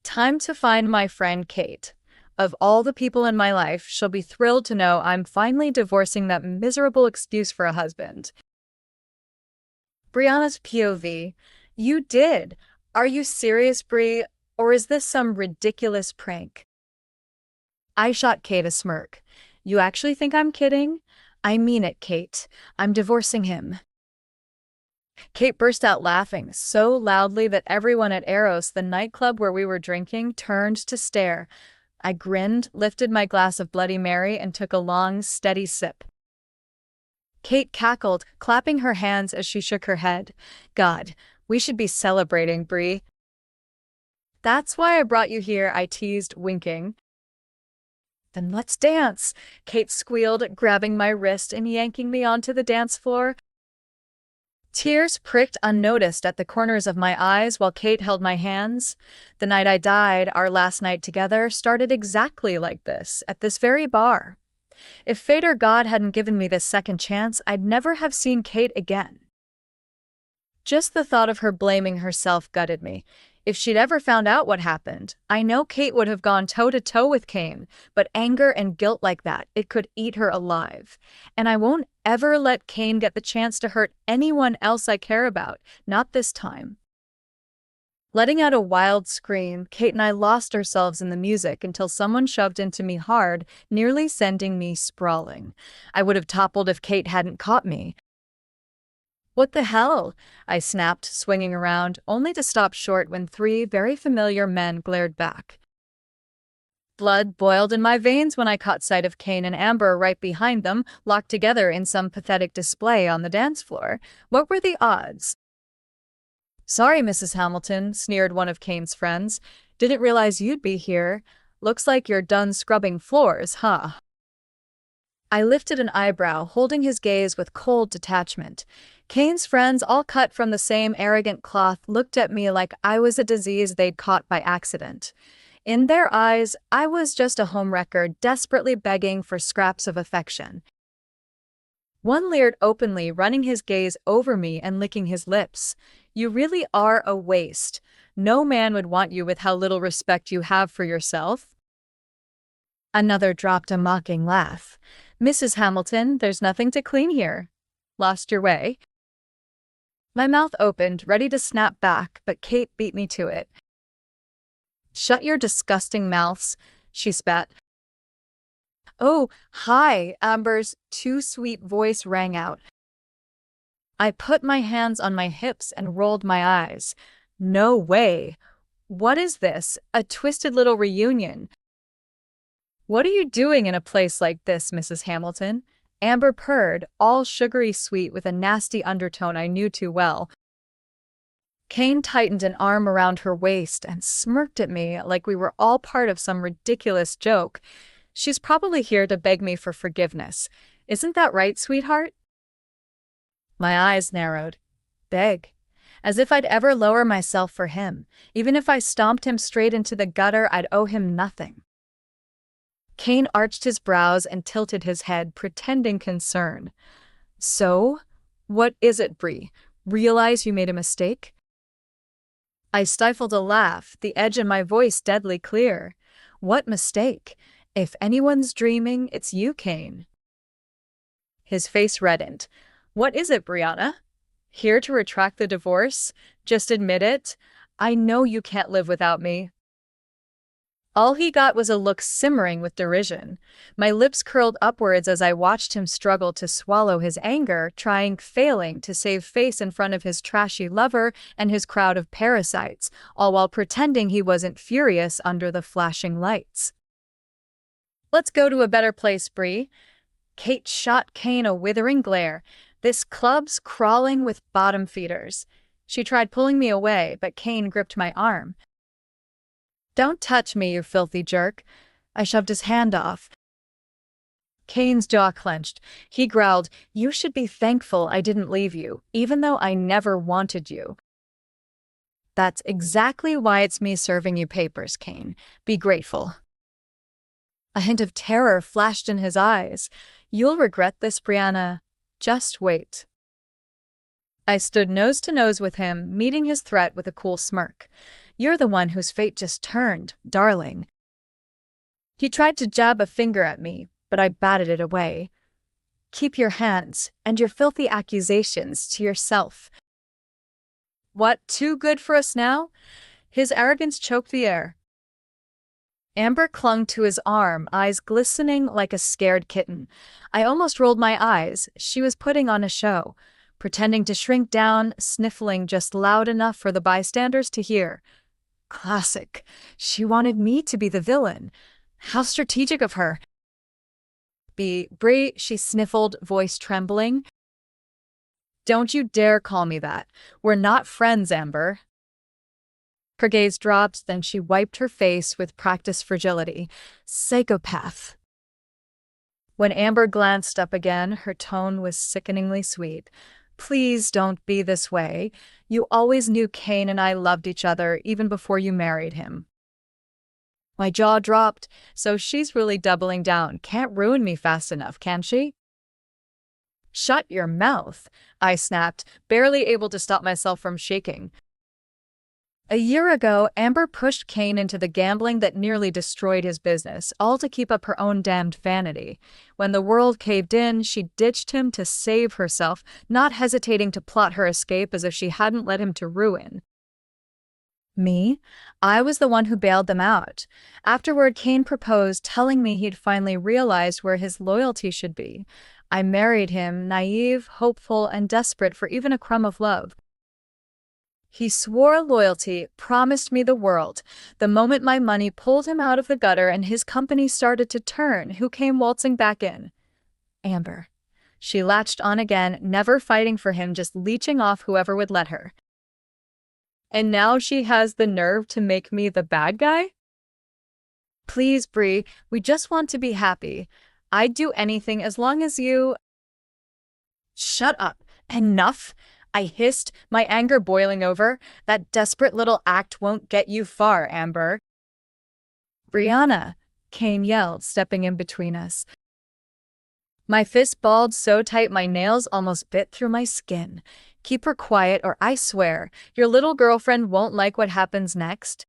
Time to find my friend Kate. Of all the people in my life, she'll be thrilled to know I'm finally divorcing that miserable excuse for a husband. Brianna's POV. You did. Are you serious, Bri? Or is this some ridiculous prank? I shot Kate a smirk. You actually think I'm kidding? I mean it, Kate. I'm divorcing him. Kate burst out laughing, so loudly that everyone at Eros, the nightclub where we were drinking, turned to stare. I grinned, lifted my glass of Bloody Mary, and took a long, steady sip. Kate cackled, clapping her hands as she shook her head. God, we should be celebrating, Bri. That's why I brought you here, I teased, winking. Then let's dance, Kate squealed, grabbing my wrist and yanking me onto the dance floor. Tears pricked unnoticed at the corners of my eyes while Kate held my hands. The night I died, our last night together, started exactly like this, at this very bar. If fate or God hadn't given me this second chance, I'd never have seen Kate again. Just the thought of her blaming herself gutted me. If she'd ever found out what happened, I know Kate would have gone toe-to-toe with Kane, but anger and guilt like that, it could eat her alive. And I won't ever let Kane get the chance to hurt anyone else I care about, not this time. Letting out a wild scream, Kate and I lost ourselves in the music until someone shoved into me hard, nearly sending me sprawling. I would have toppled if Kate hadn't caught me. What the hell? I snapped, swinging around, only to stop short when three very familiar men glared back. Blood boiled in my veins when I caught sight of Kane and Amber right behind them, locked together in some pathetic display on the dance floor. What were the odds? Sorry, Mrs. Hamilton, sneered one of Kane's friends. Didn't realize you'd be here. Looks like you're done scrubbing floors, huh? I lifted an eyebrow, holding his gaze with cold detachment. Kane's friends, all cut from the same arrogant cloth, looked at me like I was a disease they'd caught by accident. In their eyes, I was just a homewrecker desperately begging for scraps of affection. One leered openly, running his gaze over me and licking his lips. You really are a waste. No man would want you with how little respect you have for yourself. Another dropped a mocking laugh. Mrs. Hamilton, there's nothing to clean here. Lost your way? My mouth opened, ready to snap back, but Kate beat me to it. Shut your disgusting mouths, she spat. Oh, hi, Amber's too sweet voice rang out. I put my hands on my hips and rolled my eyes. No way. What is this? A twisted little reunion. What are you doing in a place like this, Mrs. Hamilton? Amber purred, all sugary sweet with a nasty undertone I knew too well. Kane tightened an arm around her waist and smirked at me like we were all part of some ridiculous joke. She's probably here to beg me for forgiveness. Isn't that right, sweetheart? My eyes narrowed. Beg? As if I'd ever lower myself for him. Even if I stomped him straight into the gutter, I'd owe him nothing. Kane arched his brows and tilted his head, pretending concern. So? What is it, Bree? Realize you made a mistake? I stifled a laugh, the edge in my voice deadly clear. What mistake? If anyone's dreaming, it's you, Kane. His face reddened. What is it, Brianna? Here to retract the divorce? Just admit it. I know you can't live without me. All he got was a look simmering with derision. My lips curled upwards as I watched him struggle to swallow his anger, failing to save face in front of his trashy lover and his crowd of parasites, all while pretending he wasn't furious under the flashing lights. Let's go to a better place, Bree. Kate shot Kane a withering glare. This club's crawling with bottom feeders. She tried pulling me away, but Kane gripped my arm. Don't touch me, you filthy jerk. I shoved his hand off. Kane's jaw clenched. He growled, You should be thankful I didn't leave you, even though I never wanted you. That's exactly why it's me serving you papers, Kane. Be grateful. A hint of terror flashed in his eyes. You'll regret this, Brianna. Just wait. I stood nose to nose with him, meeting his threat with a cool smirk. You're the one whose fate just turned, darling. He tried to jab a finger at me, but I batted it away. Keep your hands and your filthy accusations to yourself. What, too good for us now? His arrogance choked the air. Amber clung to his arm, eyes glistening like a scared kitten. I almost rolled my eyes. She was putting on a show, pretending to shrink down, sniffling just loud enough for the bystanders to hear. Classic. She wanted me to be the villain. How strategic of her. Bree, she sniffled, voice trembling. Don't you dare call me that. We're not friends, Amber. Her gaze dropped, then she wiped her face with practiced fragility. Psychopath. When Amber glanced up again, her tone was sickeningly sweet. Please don't be this way. You always knew Kane and I loved each other even before you married him. My jaw dropped. So she's really doubling down. Can't ruin me fast enough, can she? Shut your mouth, I snapped, barely able to stop myself from shaking. A year ago, Amber pushed Kane into the gambling that nearly destroyed his business, all to keep up her own damned vanity. When the world caved in, she ditched him to save herself, not hesitating to plot her escape as if she hadn't led him to ruin. Me? I was the one who bailed them out. Afterward, Kane proposed, telling me he'd finally realized where his loyalty should be. I married him, naive, hopeful, and desperate for even a crumb of love. He swore loyalty, promised me the world. The moment my money pulled him out of the gutter and his company started to turn, who came waltzing back in? Amber. She latched on again, never fighting for him, just leeching off whoever would let her. And now she has the nerve to make me the bad guy? Please, Bree, we just want to be happy. I'd do anything as long as you— Shut up. Enough. I hissed, my anger boiling over. That desperate little act won't get you far, Amber. Brianna, Kane yelled, stepping in between us. My fist balled so tight my nails almost bit through my skin. Keep her quiet or I swear, your little girlfriend won't like what happens next.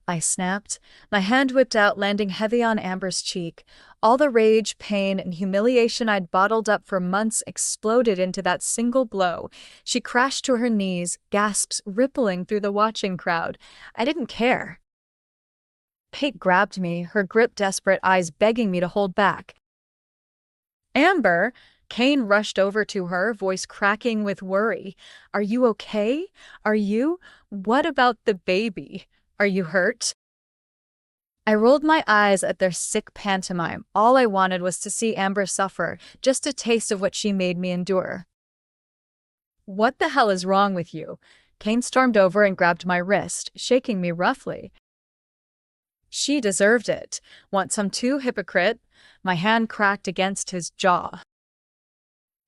I snapped. My hand whipped out, landing heavy on Amber's cheek. All the rage, pain, and humiliation I'd bottled up for months exploded into that single blow. She crashed to her knees, gasps rippling through the watching crowd. I didn't care. Kate grabbed me, her grip desperate, eyes begging me to hold back. Amber! Kane rushed over to her, voice cracking with worry. Are you okay? Are you? What about the baby? Are you hurt? I rolled my eyes at their sick pantomime. All I wanted was to see Amber suffer, just a taste of what she made me endure. What the hell is wrong with you? Kane stormed over and grabbed my wrist, shaking me roughly. She deserved it. Want some too, hypocrite? My hand cracked against his jaw.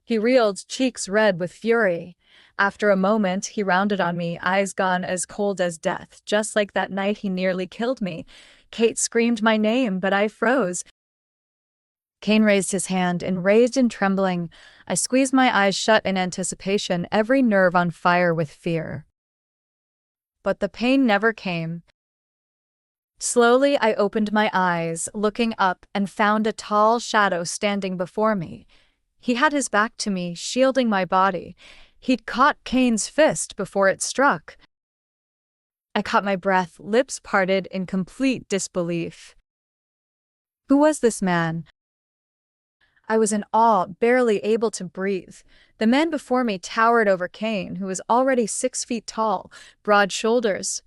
He reeled, cheeks red with fury. After a moment, he rounded on me, eyes gone as cold as death, just like that night he nearly killed me. Kate screamed my name, but I froze. Kane raised his hand, enraged and trembling. I squeezed my eyes shut in anticipation, every nerve on fire with fear. But the pain never came. Slowly, I opened my eyes, looking up, and found a tall shadow standing before me. He had his back to me, shielding my body. He'd caught Kane's fist before it struck. I caught my breath, lips parted in complete disbelief. Who was this man? I was in awe, barely able to breathe. The man before me towered over Kane, who was already 6 feet tall, broad shoulders,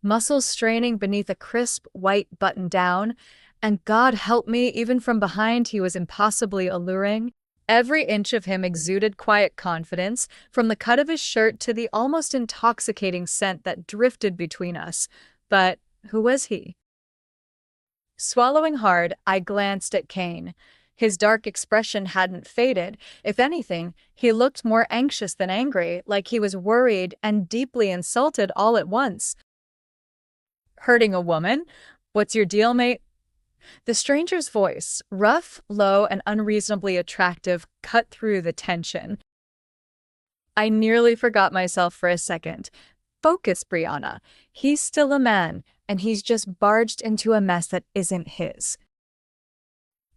muscles straining beneath a crisp, white button-down, and God help me, even from behind he was impossibly alluring. Every inch of him exuded quiet confidence, from the cut of his shirt to the almost intoxicating scent that drifted between us. But who was he? Swallowing hard, I glanced at Kane. His dark expression hadn't faded. If anything, he looked more anxious than angry, like he was worried and deeply insulted all at once. Hurting a woman? What's your deal, mate? The stranger's voice, rough, low, and unreasonably attractive, cut through the tension. I nearly forgot myself for a second. Focus, Brianna. He's still a man, and he's just barged into a mess that isn't his.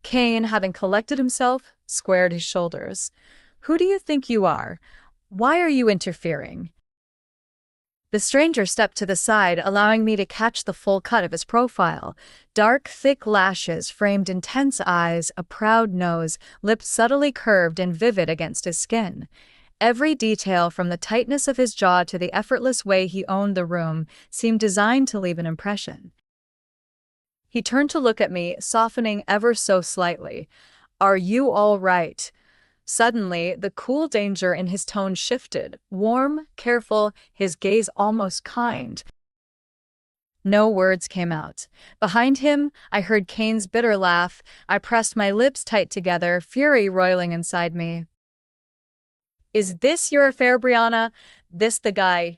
Kane, having collected himself, squared his shoulders. Who do you think you are? Why are you interfering? The stranger stepped to the side, allowing me to catch the full cut of his profile. Dark, thick lashes framed intense eyes, a proud nose, lips subtly curved and vivid against his skin. Every detail, from the tightness of his jaw to the effortless way he owned the room, seemed designed to leave an impression. He turned to look at me, softening ever so slightly. Are you all right? Suddenly, the cool danger in his tone shifted, warm, careful, his gaze almost kind. No words came out. Behind him, I heard Kane's bitter laugh. I pressed my lips tight together, fury roiling inside me. Is this your affair, Brianna? This the guy?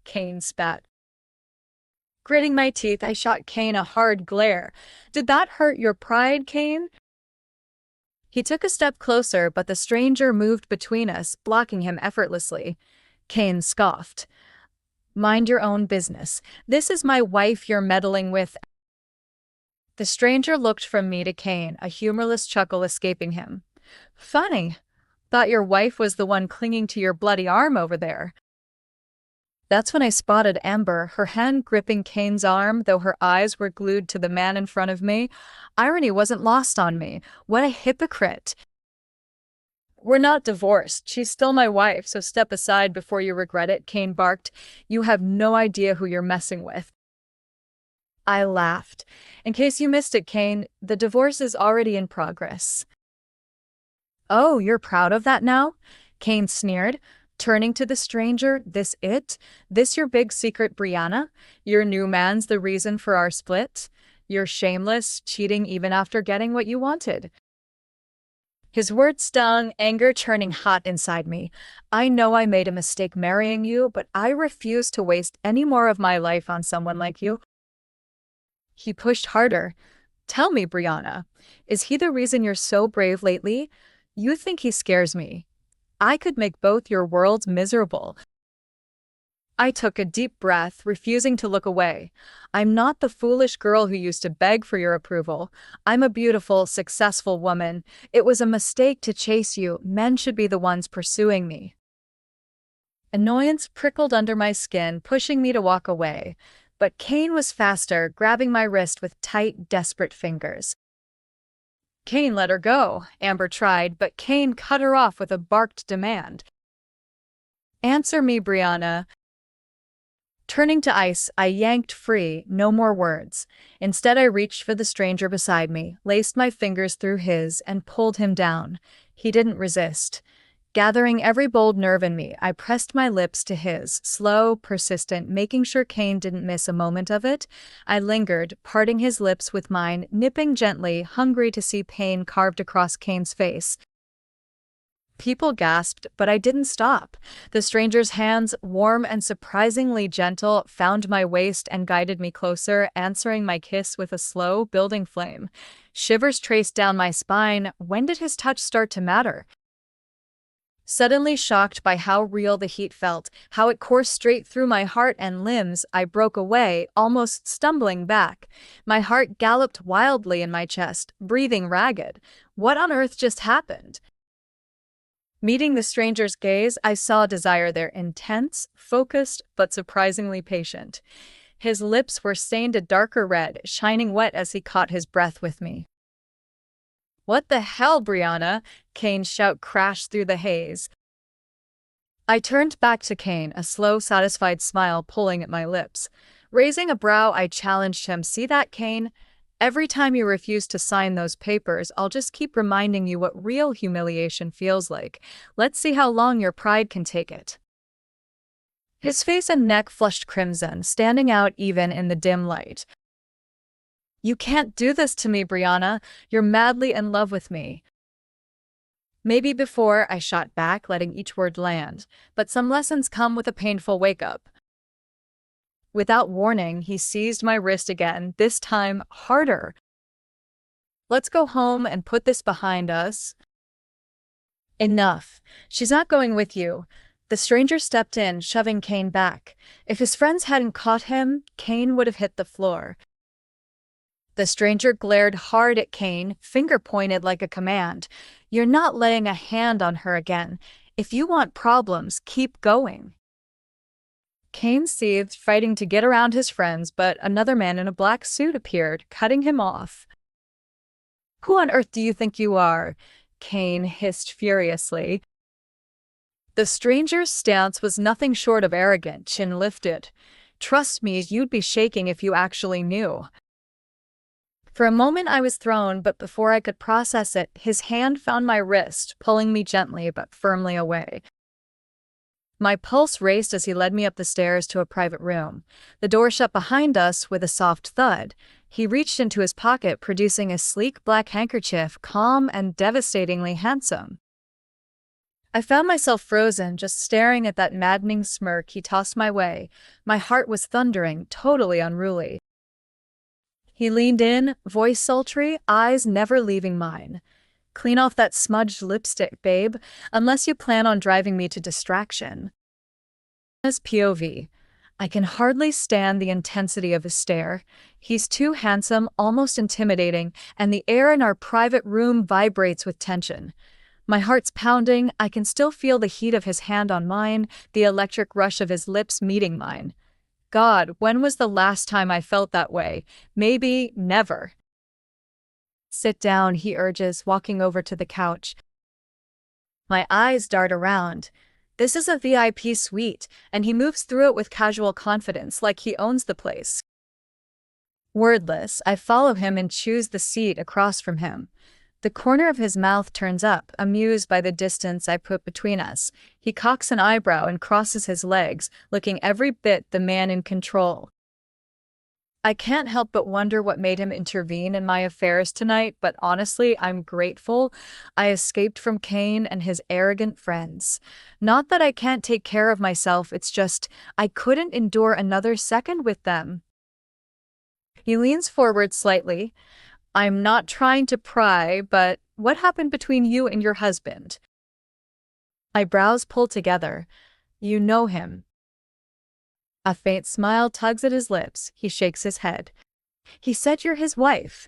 Kane spat. Gritting my teeth, I shot Kane a hard glare. Did that hurt your pride, Kane? He took a step closer, but the stranger moved between us, blocking him effortlessly. Kane scoffed. Mind your own business. This is my wife you're meddling with. The stranger looked from me to Kane, a humorless chuckle escaping him. Funny. Thought your wife was the one clinging to your bloody arm over there. That's when I spotted Amber, her hand gripping Kane's arm, though her eyes were glued to the man in front of me. Irony wasn't lost on me. What a hypocrite. We're not divorced. She's still my wife, so step aside before you regret it, Kane barked. You have no idea who you're messing with. I laughed. In case you missed it, Kane, the divorce is already in progress. Oh, you're proud of that now? Kane sneered, turning to the stranger. This it? This your big secret, Brianna? Your new man's the reason for our split? You're shameless, cheating even after getting what you wanted. His words stung, anger turning hot inside me. I know I made a mistake marrying you, but I refuse to waste any more of my life on someone like you. He pushed harder. Tell me, Brianna, is he the reason you're so brave lately? You think he scares me. I could make both your worlds miserable. I took a deep breath, refusing to look away. I'm not the foolish girl who used to beg for your approval. I'm a beautiful, successful woman. It was a mistake to chase you. Men should be the ones pursuing me. Annoyance prickled under my skin, pushing me to walk away. But Kane was faster, grabbing my wrist with tight, desperate fingers. Kane let her go, Amber tried, but Kane cut her off with a barked demand. Answer me, Brianna. Turning to ice, I yanked free, no more words. Instead, I reached for the stranger beside me, laced my fingers through his, and pulled him down. He didn't resist. Gathering every bold nerve in me, I pressed my lips to his, slow, persistent, making sure Kane didn't miss a moment of it. I lingered, parting his lips with mine, nipping gently, hungry to see pain carved across Kane's face. People gasped, but I didn't stop. The stranger's hands, warm and surprisingly gentle, found my waist and guided me closer, answering my kiss with a slow, building flame. Shivers traced down my spine. When did his touch start to matter? Suddenly shocked by how real the heat felt, how it coursed straight through my heart and limbs, I broke away, almost stumbling back. My heart galloped wildly in my chest, breathing ragged. What on earth just happened? Meeting the stranger's gaze, I saw desire there, intense, focused, but surprisingly patient. His lips were stained a darker red, shining wet as he caught his breath with me. What the hell, Brianna? Kane's shout crashed through the haze. I turned back to Kane, a slow, satisfied smile pulling at my lips. Raising a brow, I challenged him. See that, Kane? Every time you refuse to sign those papers, I'll just keep reminding you what real humiliation feels like. Let's see how long your pride can take it. His face and neck flushed crimson, standing out even in the dim light. You can't do this to me, Brianna. You're madly in love with me. Maybe before, I shot back, letting each word land, but some lessons come with a painful wake-up. Without warning, he seized my wrist again, this time harder. Let's go home and put this behind us. Enough. She's not going with you. The stranger stepped in, shoving Kane back. If his friends hadn't caught him, Kane would have hit the floor. The stranger glared hard at Kane, finger pointed like a command. You're not laying a hand on her again. If you want problems, keep going. Kane seethed, fighting to get around his friends, but another man in a black suit appeared, cutting him off. Who on earth do you think you are? Kane hissed furiously. The stranger's stance was nothing short of arrogant, chin lifted. Trust me, you'd be shaking if you actually knew. For a moment I was thrown, but before I could process it, his hand found my wrist, pulling me gently but firmly away. My pulse raced as he led me up the stairs to a private room. The door shut behind us with a soft thud. He reached into his pocket, producing a sleek black handkerchief, calm and devastatingly handsome. I found myself frozen, just staring at that maddening smirk he tossed my way. My heart was thundering, totally unruly. He leaned in, voice sultry, eyes never leaving mine. Clean off that smudged lipstick, babe, unless you plan on driving me to distraction. As POV, I can hardly stand the intensity of his stare. He's too handsome, almost intimidating, and the air in our private room vibrates with tension. My heart's pounding, I can still feel the heat of his hand on mine, the electric rush of his lips meeting mine. God, when was the last time I felt that way? Maybe never. Sit down, he urges, walking over to the couch. My eyes dart around. This is a VIP suite, and he moves through it with casual confidence like he owns the place. Wordless, I follow him and choose the seat across from him. The corner of his mouth turns up, amused by the distance I put between us. He cocks an eyebrow and crosses his legs, looking every bit the man in control. I can't help but wonder what made him intervene in my affairs tonight, but honestly, I'm grateful I escaped from Kane and his arrogant friends. Not that I can't take care of myself, it's just I couldn't endure another second with them. He leans forward slightly. I'm not trying to pry, but what happened between you and your husband? Eyebrows pull together. You know him. A faint smile tugs at his lips. He shakes his head. He said you're his wife.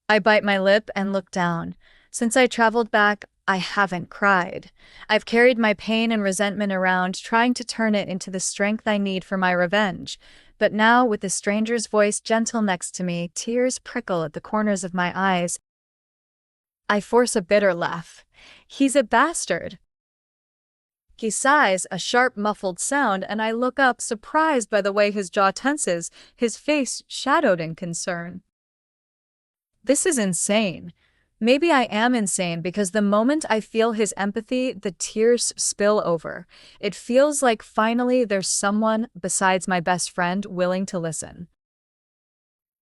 I bite my lip and look down. Since I traveled back, I haven't cried. I've carried my pain and resentment around, trying to turn it into the strength I need for my revenge. But now, with the stranger's voice gentle next to me, tears prickle at the corners of my eyes. I force a bitter laugh. He's a bastard. He sighs, a sharp, muffled sound, and I look up, surprised by the way his jaw tenses, his face shadowed in concern. This is insane. Maybe I am insane because the moment I feel his empathy, the tears spill over. It feels like finally there's someone besides my best friend willing to listen.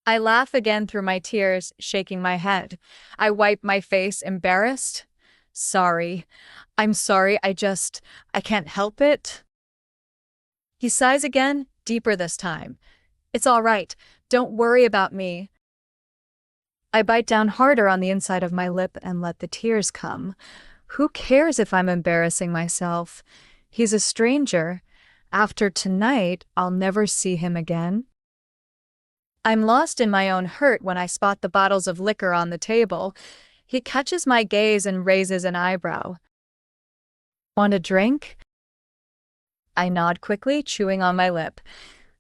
I laugh again through my tears, shaking my head. I wipe my face, embarrassed. Sorry. I'm sorry, I can't help it. He sighs again, deeper this time. It's all right. Don't worry about me. I bite down harder on the inside of my lip and let the tears come. Who cares if I'm embarrassing myself? He's a stranger. After tonight, I'll never see him again. I'm lost in my own hurt when I spot the bottles of liquor on the table. He catches my gaze and raises an eyebrow. Want a drink? I nod quickly, chewing on my lip.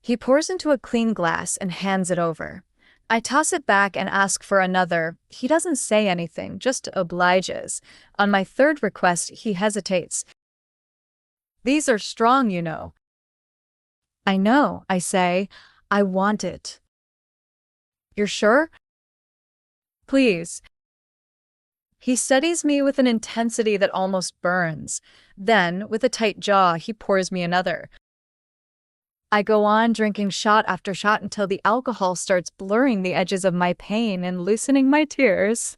He pours into a clean glass and hands it over. I toss it back and ask for another. He doesn't say anything, just obliges. On my third request, he hesitates. These are strong, you know. I know, I say. I want it. You're sure? Please. He studies me with an intensity that almost burns. Then, with a tight jaw, he pours me another. I go on drinking shot after shot until the alcohol starts blurring the edges of my pain and loosening my tears.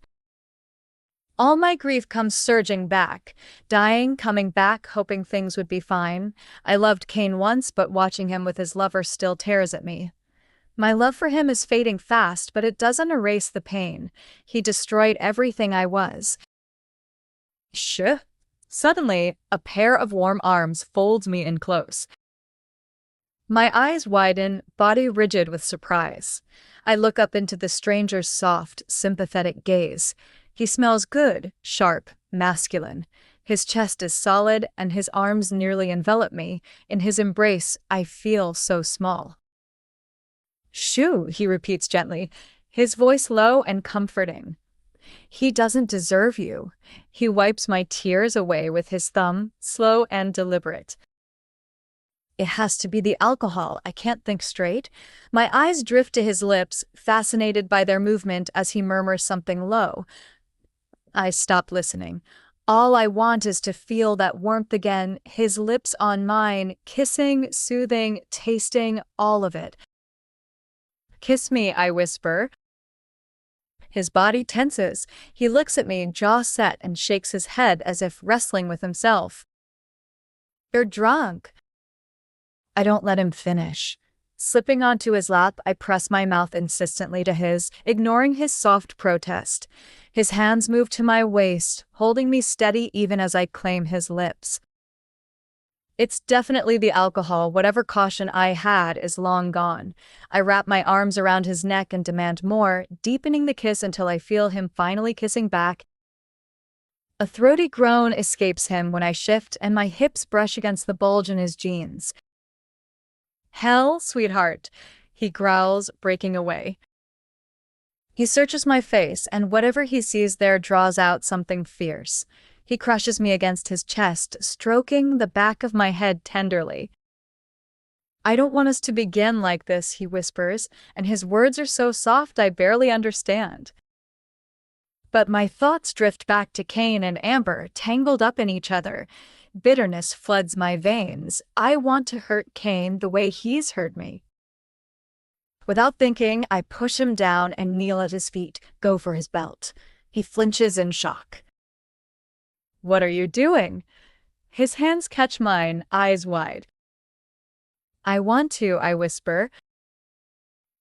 All my grief comes surging back, dying, coming back, hoping things would be fine. I loved Kane once, but watching him with his lover still tears at me. My love for him is fading fast, but it doesn't erase the pain. He destroyed everything I was. Shh. Suddenly, a pair of warm arms folds me in close. My eyes widen, body rigid with surprise. I look up into the stranger's soft, sympathetic gaze. He smells good, sharp, masculine. His chest is solid, and his arms nearly envelop me. In his embrace, I feel so small. Shoo, he repeats gently, his voice low and comforting. He doesn't deserve you. He wipes my tears away with his thumb, slow and deliberate. It has to be the alcohol. I can't think straight. My eyes drift to his lips, fascinated by their movement as he murmurs something low. I stop listening. All I want is to feel that warmth again, his lips on mine, kissing, soothing, tasting, all of it. Kiss me, I whisper. His body tenses. He looks at me, jaw set, and shakes his head as if wrestling with himself. You're drunk. I don't let him finish. Slipping onto his lap, I press my mouth insistently to his, ignoring his soft protest. His hands move to my waist, holding me steady even as I claim his lips. It's definitely the alcohol. Whatever caution I had is long gone. I wrap my arms around his neck and demand more, deepening the kiss until I feel him finally kissing back. A throaty groan escapes him when I shift and my hips brush against the bulge in his jeans. Hell, sweetheart, he growls, breaking away. He searches my face, and whatever he sees there draws out something fierce. He crushes me against his chest, stroking the back of my head tenderly. I don't want us to begin like this, he whispers, and his words are so soft I barely understand. But my thoughts drift back to Cain and Amber, tangled up in each other. Bitterness floods my veins. I want to hurt Cain the way he's hurt me. Without thinking, I push him down and kneel at his feet, go for his belt. He flinches in shock. What are you doing? His hands catch mine, eyes wide. I want to, I whisper.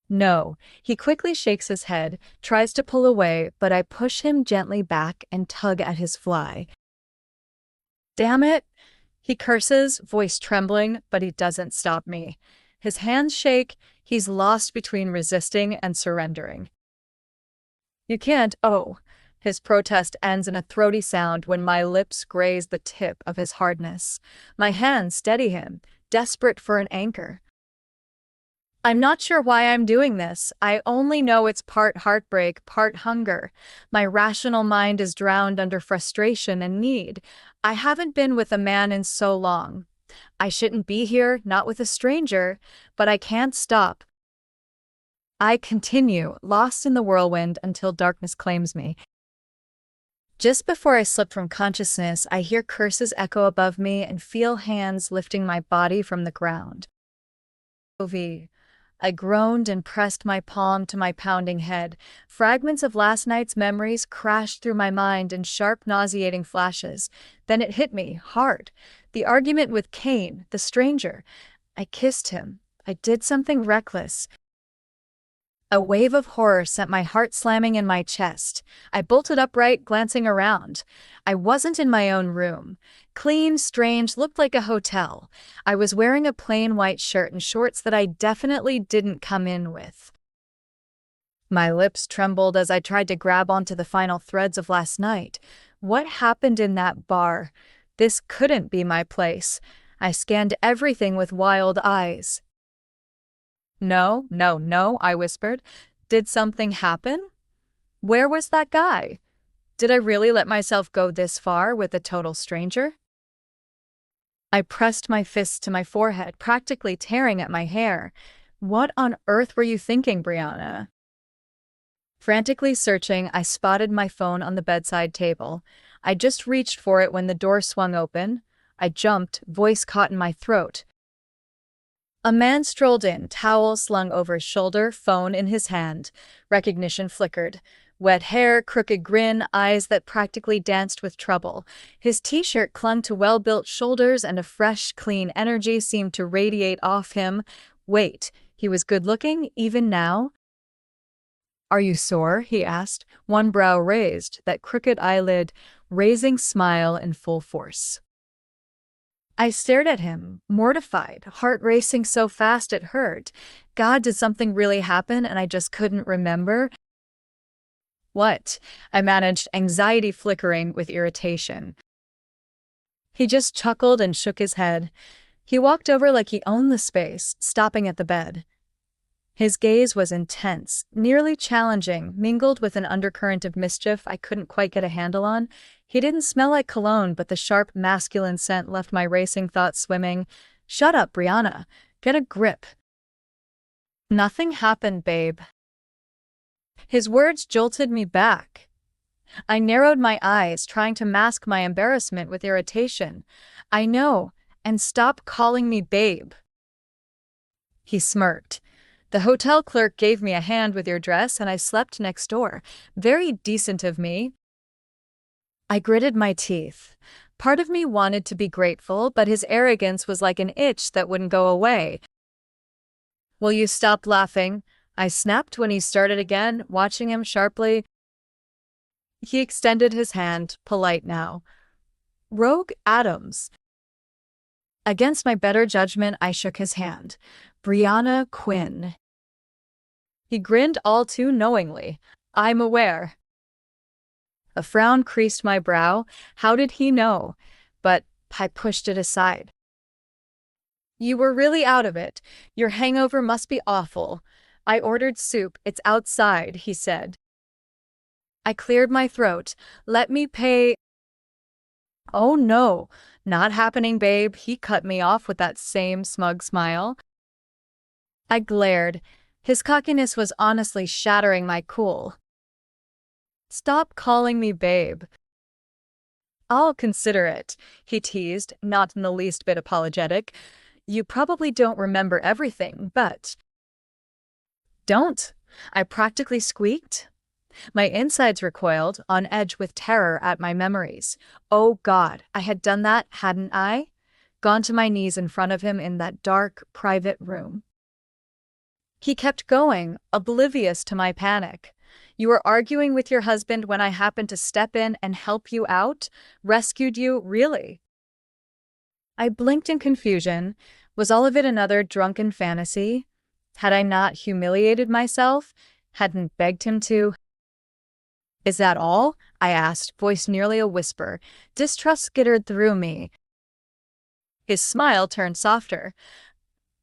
No, he quickly shakes his head, tries to pull away, but I push him gently back and tug at his fly. Damn it! He curses, voice trembling, but he doesn't stop me. His hands shake, he's lost between resisting and surrendering. You can't, oh. His protest ends in a throaty sound when my lips graze the tip of his hardness. My hands steady him, desperate for an anchor. I'm not sure why I'm doing this. I only know it's part heartbreak, part hunger. My rational mind is drowned under frustration and need. I haven't been with a man in so long. I shouldn't be here, not with a stranger, but I can't stop. I continue, lost in the whirlwind until darkness claims me. Just before I slip from consciousness, I hear curses echo above me and feel hands lifting my body from the ground. I groaned and pressed my palm to my pounding head. Fragments of last night's memories crashed through my mind in sharp, nauseating flashes. Then it hit me, hard. The argument with Cain, the stranger. I kissed him. I did something reckless. A wave of horror sent my heart slamming in my chest. I bolted upright, glancing around. I wasn't in my own room. Clean, strange, looked like a hotel. I was wearing a plain white shirt and shorts that I definitely didn't come in with. My lips trembled as I tried to grab onto the final threads of last night. What happened in that bar? This couldn't be my place. I scanned everything with wild eyes. No, no, no, I whispered. Did something happen? Where was that guy? Did I really let myself go this far with a total stranger? I pressed my fists to my forehead, practically tearing at my hair. What on earth were you thinking, Brianna? Frantically searching, I spotted my phone on the bedside table. I just reached for it when the door swung open. I jumped, voice caught in my throat. A man strolled in, towel slung over his shoulder, phone in his hand. Recognition flickered. Wet hair, crooked grin, eyes that practically danced with trouble. His t-shirt clung to well-built shoulders and a fresh, clean energy seemed to radiate off him. Wait, he was good-looking, even now? Are you sore? He asked, one brow raised, that crooked eyelid, raising smile in full force. I stared at him, mortified, heart racing so fast it hurt. God, did something really happen and I just couldn't remember? What? I managed, anxiety flickering with irritation. He just chuckled and shook his head. He walked over like he owned the space, stopping at the bed. His gaze was intense, nearly challenging, mingled with an undercurrent of mischief I couldn't quite get a handle on. He didn't smell like cologne, but the sharp, masculine scent left my racing thoughts swimming. Shut up, Brianna. Get a grip. Nothing happened, babe. His words jolted me back. I narrowed my eyes, trying to mask my embarrassment with irritation. I know, and stop calling me babe. He smirked. The hotel clerk gave me a hand with your dress and I slept next door. Very decent of me. I gritted my teeth. Part of me wanted to be grateful, but his arrogance was like an itch that wouldn't go away. Will you stop laughing? I snapped when he started again, watching him sharply. He extended his hand, polite now. Rogue Adams. Against my better judgment, I shook his hand. Brianna Quinn. He grinned all too knowingly. I'm aware. A frown creased my brow. How did he know? But I pushed it aside. You were really out of it. Your hangover must be awful. I ordered soup. It's outside, he said. I cleared my throat. Let me pay. Oh no, not happening, babe. He cut me off with that same smug smile. I glared. His cockiness was honestly shattering my cool. Stop calling me babe. I'll consider it, he teased, not in the least bit apologetic. You probably don't remember everything, but… Don't. I practically squeaked. My insides recoiled, on edge with terror at my memories. Oh God, I had done that, hadn't I? Gone to my knees in front of him in that dark, private room. He kept going, oblivious to my panic. You were arguing with your husband when I happened to step in and help you out? Rescued you, really? I blinked in confusion. Was all of it another drunken fantasy? Had I not humiliated myself? Hadn't begged him to? Is that all? I asked, voice nearly a whisper. Distrust skittered through me. His smile turned softer.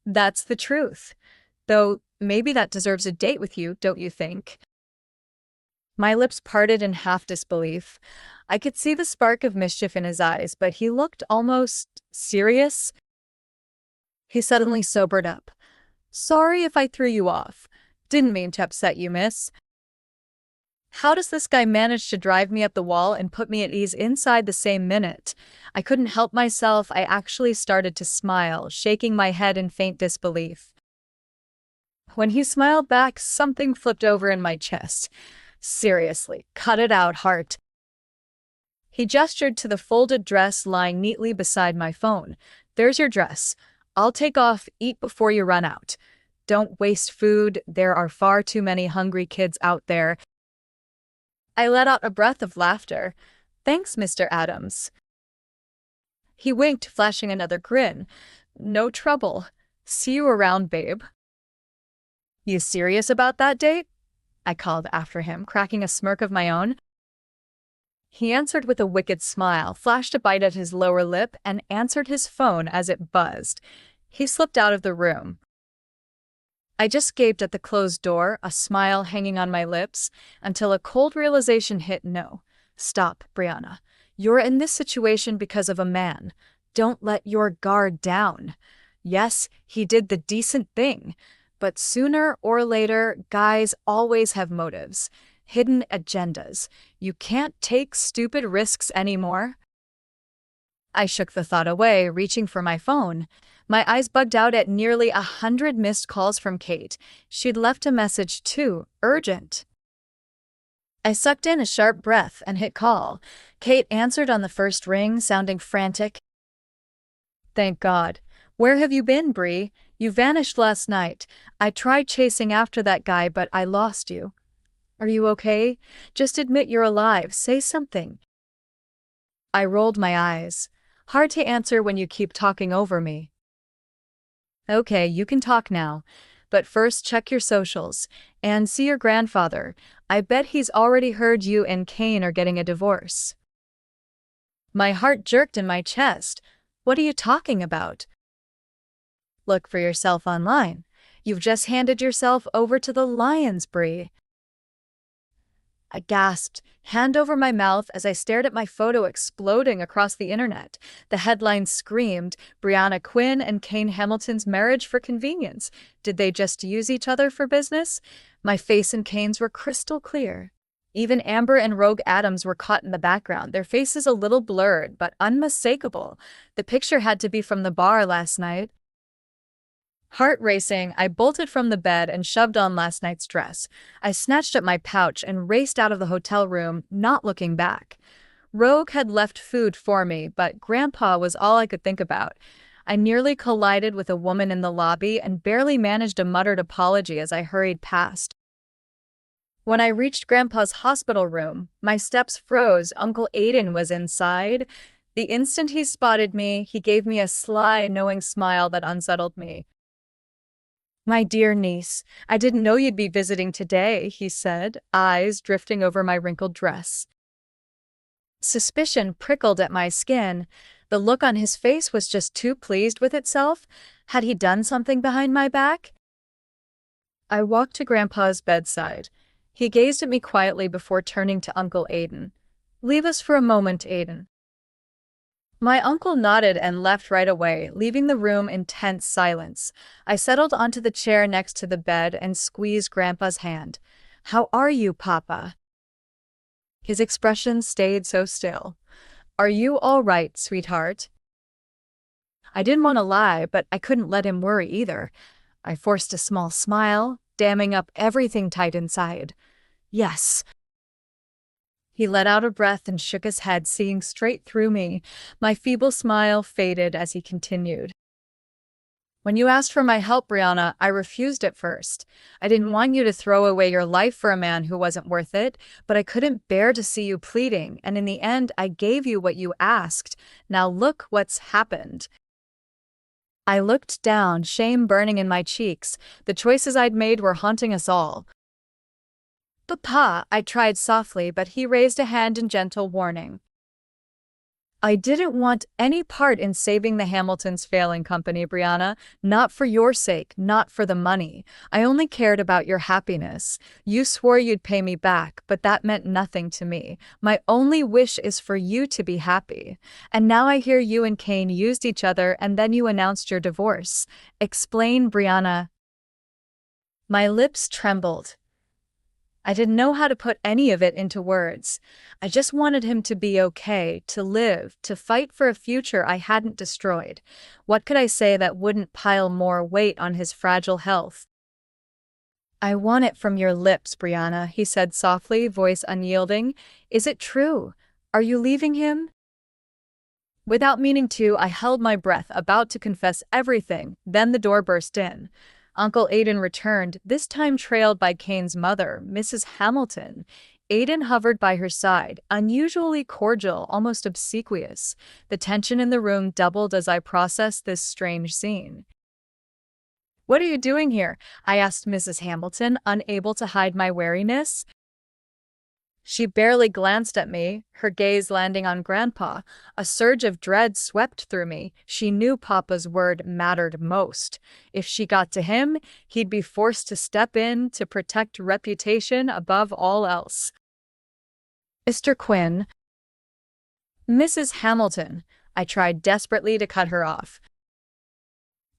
That's the truth. Though maybe that deserves a date with you, don't you think? My lips parted in half disbelief. I could see the spark of mischief in his eyes, but he looked almost serious. He suddenly sobered up. Sorry if I threw you off. Didn't mean to upset you, miss. How does this guy manage to drive me up the wall and put me at ease inside the same minute? I couldn't help myself. I actually started to smile, shaking my head in faint disbelief. When he smiled back, something flipped over in my chest. Seriously, cut it out, heart. He gestured to the folded dress lying neatly beside my phone. There's your dress. I'll take off, eat before you run out. Don't waste food. There are far too many hungry kids out there. I let out a breath of laughter. Thanks, Mr. Adams. He winked, flashing another grin. No trouble. See you around, babe. You serious about that date? I called after him, cracking a smirk of my own. He answered with a wicked smile, flashed a bite at his lower lip, and answered his phone as it buzzed. He slipped out of the room. I just gaped at the closed door, a smile hanging on my lips, until a cold realization hit. No. Stop, Brianna. You're in this situation because of a man. Don't let your guard down. Yes, he did the decent thing, but sooner or later, guys always have motives, hidden agendas. You can't take stupid risks anymore. I shook the thought away, reaching for my phone. My eyes bugged out at nearly 100 missed calls from Kate. She'd left a message too, urgent. I sucked in a sharp breath and hit call. Kate answered on the first ring, sounding frantic. Thank God. Where have you been, Bree? You vanished last night. I tried chasing after that guy, but I lost you. Are you okay? Just admit you're alive. Say something. I rolled my eyes. Hard to answer when you keep talking over me. Okay, you can talk now. But first check your socials. And see your grandfather. I bet he's already heard you and Kane are getting a divorce. My heart jerked in my chest. What are you talking about? Look for yourself online. You've just handed yourself over to the lions, Bree. I gasped, hand over my mouth as I stared at my photo exploding across the internet. The headline screamed, Brianna Quinn and Kane Hamilton's marriage for convenience. Did they just use each other for business? My face and Kane's were crystal clear. Even Amber and Rogue Adams were caught in the background, their faces a little blurred, but unmistakable. The picture had to be from the bar last night. Heart racing, I bolted from the bed and shoved on last night's dress. I snatched up my pouch and raced out of the hotel room, not looking back. Rogue had left food for me, but Grandpa was all I could think about. I nearly collided with a woman in the lobby and barely managed a muttered apology as I hurried past. When I reached Grandpa's hospital room, my steps froze. Uncle Aiden was inside. The instant he spotted me, he gave me a sly, knowing smile that unsettled me. My dear niece, I didn't know you'd be visiting today, he said, eyes drifting over my wrinkled dress. Suspicion prickled at my skin. The look on his face was just too pleased with itself. Had he done something behind my back? I walked to Grandpa's bedside. He gazed at me quietly before turning to Uncle Aiden. Leave us for a moment, Aiden. My uncle nodded and left right away, leaving the room in tense silence. I settled onto the chair next to the bed and squeezed Grandpa's hand. "How are you, Papa?" His expression stayed so still. "Are you all right, sweetheart?" I didn't want to lie, but I couldn't let him worry either. I forced a small smile, damming up everything tight inside. "Yes." He let out a breath and shook his head, seeing straight through me. My feeble smile faded as he continued. "When you asked for my help, Brianna, I refused at first. I didn't want you to throw away your life for a man who wasn't worth it, but I couldn't bear to see you pleading, and in the end, I gave you what you asked. Now look what's happened." I looked down, shame burning in my cheeks. The choices I'd made were haunting us all. "Papa," I tried softly, but he raised a hand in gentle warning. "I didn't want any part in saving the Hamiltons' failing company, Brianna. Not for your sake, not for the money. I only cared about your happiness. You swore you'd pay me back, but that meant nothing to me. My only wish is for you to be happy. And now I hear you and Kane used each other and then you announced your divorce. Explain, Brianna." My lips trembled. I didn't know how to put any of it into words. I just wanted him to be okay, to live, to fight for a future I hadn't destroyed. What could I say that wouldn't pile more weight on his fragile health? "I want it from your lips, Brianna," he said softly, voice unyielding. "Is it true? Are you leaving him?" Without meaning to, I held my breath, about to confess everything. Then the door burst in. Uncle Aidan returned, this time trailed by Kane's mother, Mrs. Hamilton. Aidan hovered by her side, unusually cordial, almost obsequious. The tension in the room doubled as I processed this strange scene. "What are you doing here?" I asked Mrs. Hamilton, unable to hide my wariness. She barely glanced at me, her gaze landing on Grandpa. A surge of dread swept through me. She knew Papa's word mattered most. If she got to him, he'd be forced to step in to protect reputation above all else. "Mr. Quinn." "Mrs. Hamilton." I tried desperately to cut her off.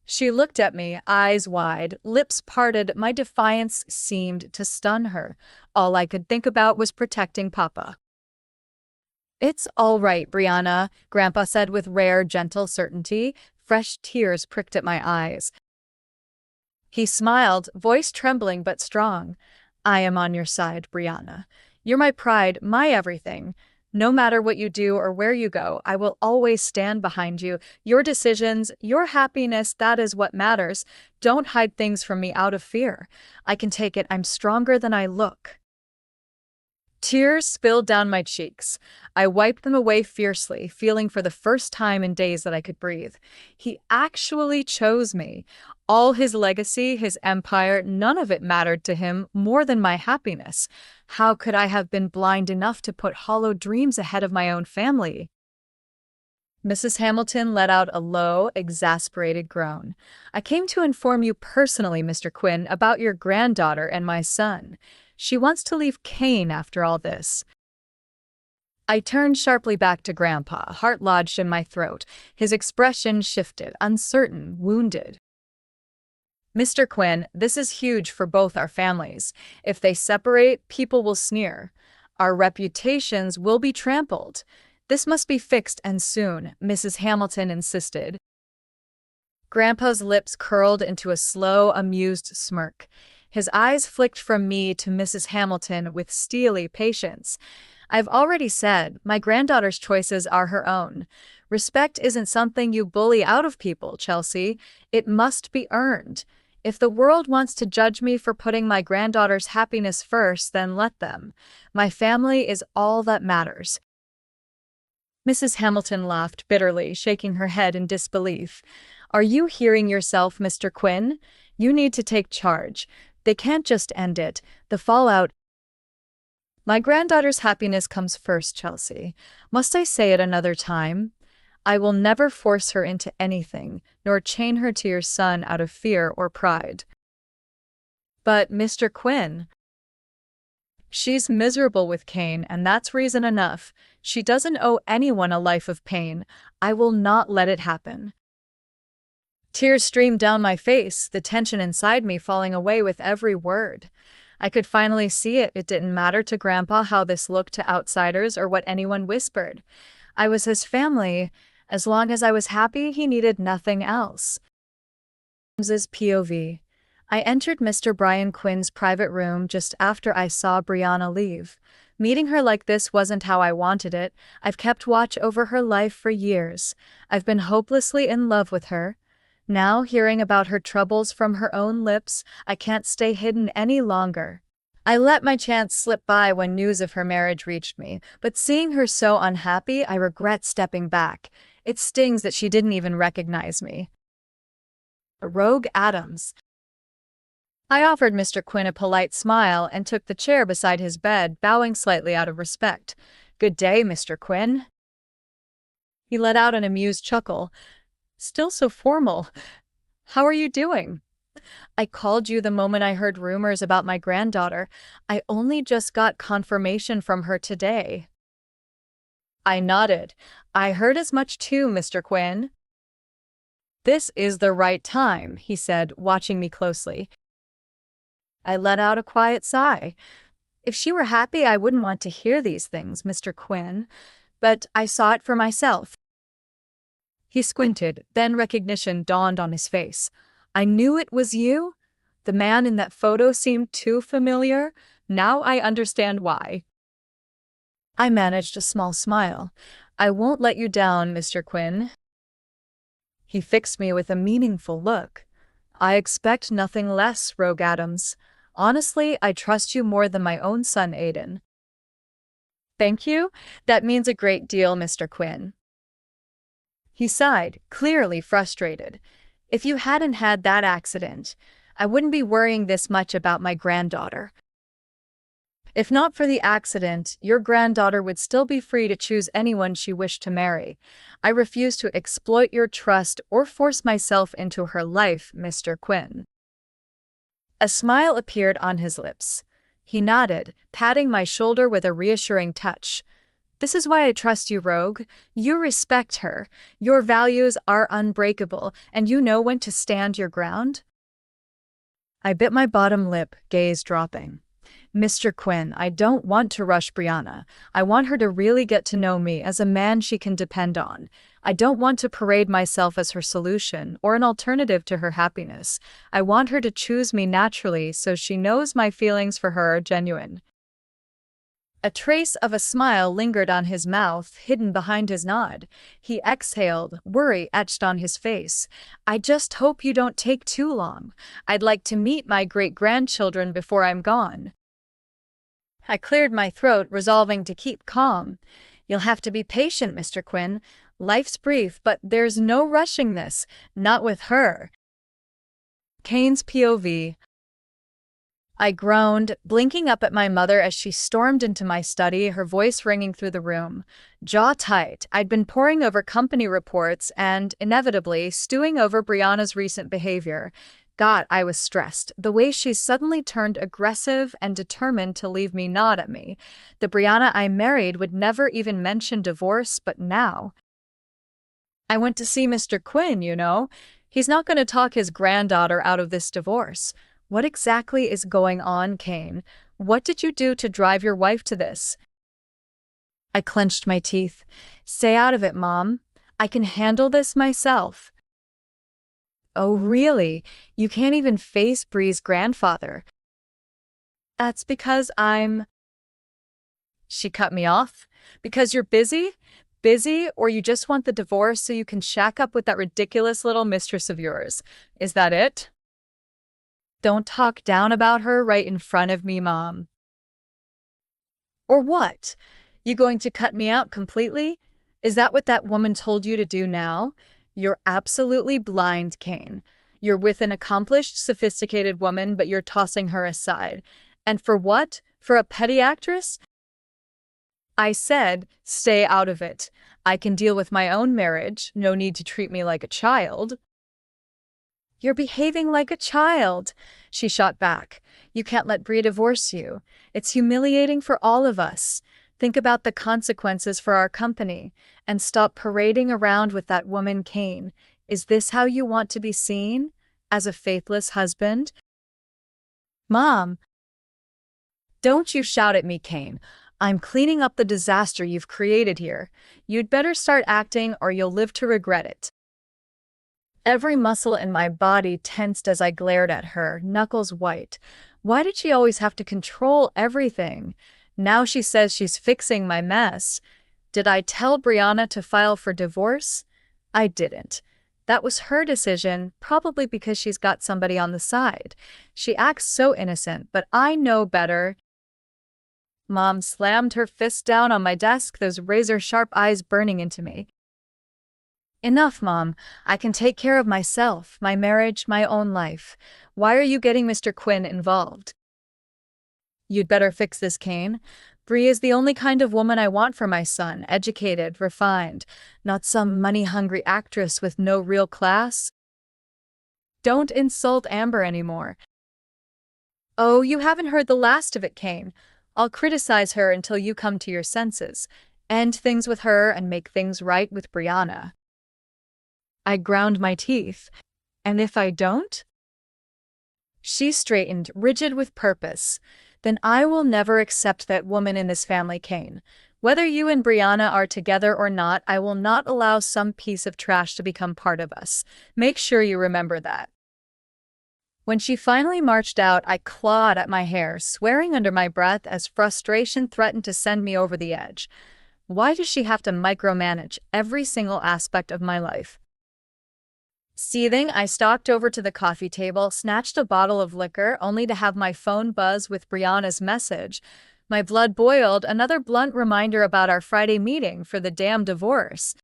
She looked at me, eyes wide, lips parted. My defiance seemed to stun her. All I could think about was protecting Papa. "It's all right, Brianna," Grandpa said with rare, gentle certainty. Fresh tears pricked at my eyes. He smiled, voice trembling but strong. "I am on your side, Brianna. You're my pride, my everything. No matter what you do or where you go, I will always stand behind you. Your decisions, your happiness, that is what matters. Don't hide things from me out of fear. I can take it. I'm stronger than I look." Tears spilled down my cheeks. I wiped them away fiercely, feeling for the first time in days that I could breathe. He actually chose me. All his legacy, his empire, none of it mattered to him more than my happiness. How could I have been blind enough to put hollow dreams ahead of my own family? Mrs. Hamilton let out a low, exasperated groan. "I came to inform you personally, Mr. Quinn, about your granddaughter and my son. She wants to leave Kane after all this." I turned sharply back to Grandpa, heart lodged in my throat. His expression shifted, uncertain, wounded. "Mr. Quinn, this is huge for both our families. If they separate, people will sneer. Our reputations will be trampled. This must be fixed and soon," Mrs. Hamilton insisted. Grandpa's lips curled into a slow, amused smirk. His eyes flicked from me to Mrs. Hamilton with steely patience. "I've already said, my granddaughter's choices are her own. Respect isn't something you bully out of people, Chelsea. It must be earned. If the world wants to judge me for putting my granddaughter's happiness first, then let them. My family is all that matters." Mrs. Hamilton laughed bitterly, shaking her head in disbelief. "Are you hearing yourself, Mr. Quinn? You need to take charge. They can't just end it. The fallout— My granddaughter's happiness comes first, Chelsea. Must I say it another time? I will never force her into anything, nor chain her to your son out of fear or pride." "But, Mr. Quinn—" She's miserable with Kane, and that's reason enough. She doesn't owe anyone a life of pain. I will not let it happen. Tears streamed down my face, the tension inside me falling away with every word. I could finally see it. It didn't matter to Grandpa how this looked to outsiders or what anyone whispered. I was his family. As long as I was happy, he needed nothing else. James's POV. I entered Mr. Brian Quinn's private room just after I saw Brianna leave. Meeting her like this wasn't how I wanted it. I've kept watch over her life for years. I've been hopelessly in love with her. Now, hearing about her troubles from her own lips, I can't stay hidden any longer. I let my chance slip by when news of her marriage reached me, but seeing her so unhappy, I regret stepping back. It stings that she didn't even recognize me. Rogue Adams. I offered Mr. Quinn a polite smile and took the chair beside his bed, bowing slightly out of respect. "Good day, Mr. Quinn." He let out an amused chuckle. "Still so formal. How are you doing?" "I called you the moment I heard rumors about my granddaughter. I only just got confirmation from her today." I nodded. "I heard as much too, Mr. Quinn." "This is the right time," he said, watching me closely. I let out a quiet sigh. If she were happy, I wouldn't want to hear these things, Mr. Quinn. But I saw it for myself. He squinted, then recognition dawned on his face. "I knew it was you? The man in that photo seemed too familiar. Now I understand why." I managed a small smile. "I won't let you down, Mr. Quinn." He fixed me with a meaningful look. "I expect nothing less, Rogue Adams. Honestly, I trust you more than my own son, Aiden." "Thank you. That means a great deal, Mr. Quinn." He sighed, clearly frustrated. "If you hadn't had that accident, I wouldn't be worrying this much about my granddaughter. If not for the accident, your granddaughter would still be free to choose anyone she wished to marry. I refuse to exploit your trust or force myself into her life, Mr. Quinn." A smile appeared on his lips. He nodded, patting my shoulder with a reassuring touch. "This is why I trust you, Rogue. You respect her. Your values are unbreakable, and you know when to stand your ground." I bit my bottom lip, gaze dropping. "Mr. Quinn, I don't want to rush Brianna. I want her to really get to know me as a man she can depend on. I don't want to parade myself as her solution or an alternative to her happiness. I want her to choose me naturally so she knows my feelings for her are genuine." A trace of a smile lingered on his mouth, hidden behind his nod. He exhaled, worry etched on his face. "I just hope you don't take too long. I'd like to meet my great-grandchildren before I'm gone." I cleared my throat, resolving to keep calm. "You'll have to be patient, Mr. Quinn. Life's brief, but there's no rushing this. Not with her." Kane's POV. I groaned, blinking up at my mother as she stormed into my study, her voice ringing through the room. Jaw tight, I'd been poring over company reports and, inevitably, stewing over Brianna's recent behavior. God, I was stressed. The way she suddenly turned aggressive and determined to leave me gnawed at me. The Brianna I married would never even mention divorce, but now. "I went to see Mr. Quinn, you know. He's not going to talk his granddaughter out of this divorce." "What exactly is going on, Kane? What did you do to drive your wife to this?" I clenched my teeth. "Stay out of it, Mom. I can handle this myself." "Oh, really? You can't even face Bree's grandfather?" "That's because She cut me off. "Because you're busy? Busy, or you just want the divorce so you can shack up with that ridiculous little mistress of yours? Is that it?" "Don't talk down about her right in front of me, Mom." "Or what? You going to cut me out completely? Is that what that woman told you to do now? You're absolutely blind, Kane. You're with an accomplished, sophisticated woman, but you're tossing her aside. And for what? For a petty actress?" I said, "Stay out of it. I can deal with my own marriage. No need to treat me like a child." You're behaving like a child, she shot back. You can't let Bria divorce you. It's humiliating for all of us. Think about the consequences for our company, and stop parading around with that woman Kane. Is this how you want to be seen? As a faithless husband? Mom, don't you shout at me, Kane. I'm cleaning up the disaster you've created here. You'd better start acting or you'll live to regret it. Every muscle in my body tensed as I glared at her, knuckles white. Why did she always have to control everything? Now she says she's fixing my mess. Did I tell Brianna to file for divorce? I didn't. That was her decision, probably because she's got somebody on the side. She acts so innocent, but I know better. Mom slammed her fist down on my desk, those razor-sharp eyes burning into me. Enough, Mom. I can take care of myself, my marriage, my own life. Why are you getting Mr. Quinn involved? You'd better fix this, Kane. Bree is the only kind of woman I want for my son, educated, refined, not some money-hungry actress with no real class. Don't insult Amber anymore. Oh, you haven't heard the last of it, Kane. I'll criticize her until you come to your senses. End things with her and make things right with Brianna. I ground my teeth. And if I don't? She straightened, rigid with purpose. Then I will never accept that woman in this family, Kane. Whether you and Brianna are together or not, I will not allow some piece of trash to become part of us. Make sure you remember that. When she finally marched out, I clawed at my hair, swearing under my breath as frustration threatened to send me over the edge. Why does she have to micromanage every single aspect of my life? Seething, I stalked over to the coffee table, snatched a bottle of liquor, only to have my phone buzz with Brianna's message. My blood boiled, another blunt reminder about our Friday meeting for the damn divorce.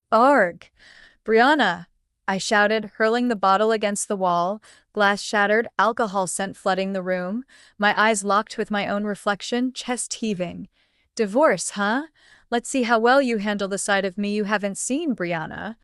Arg! Brianna! I shouted, hurling the bottle against the wall, glass shattered, alcohol scent flooding the room, my eyes locked with my own reflection, chest heaving. Divorce, huh? Let's see how well you handle the side of me you haven't seen, Brianna.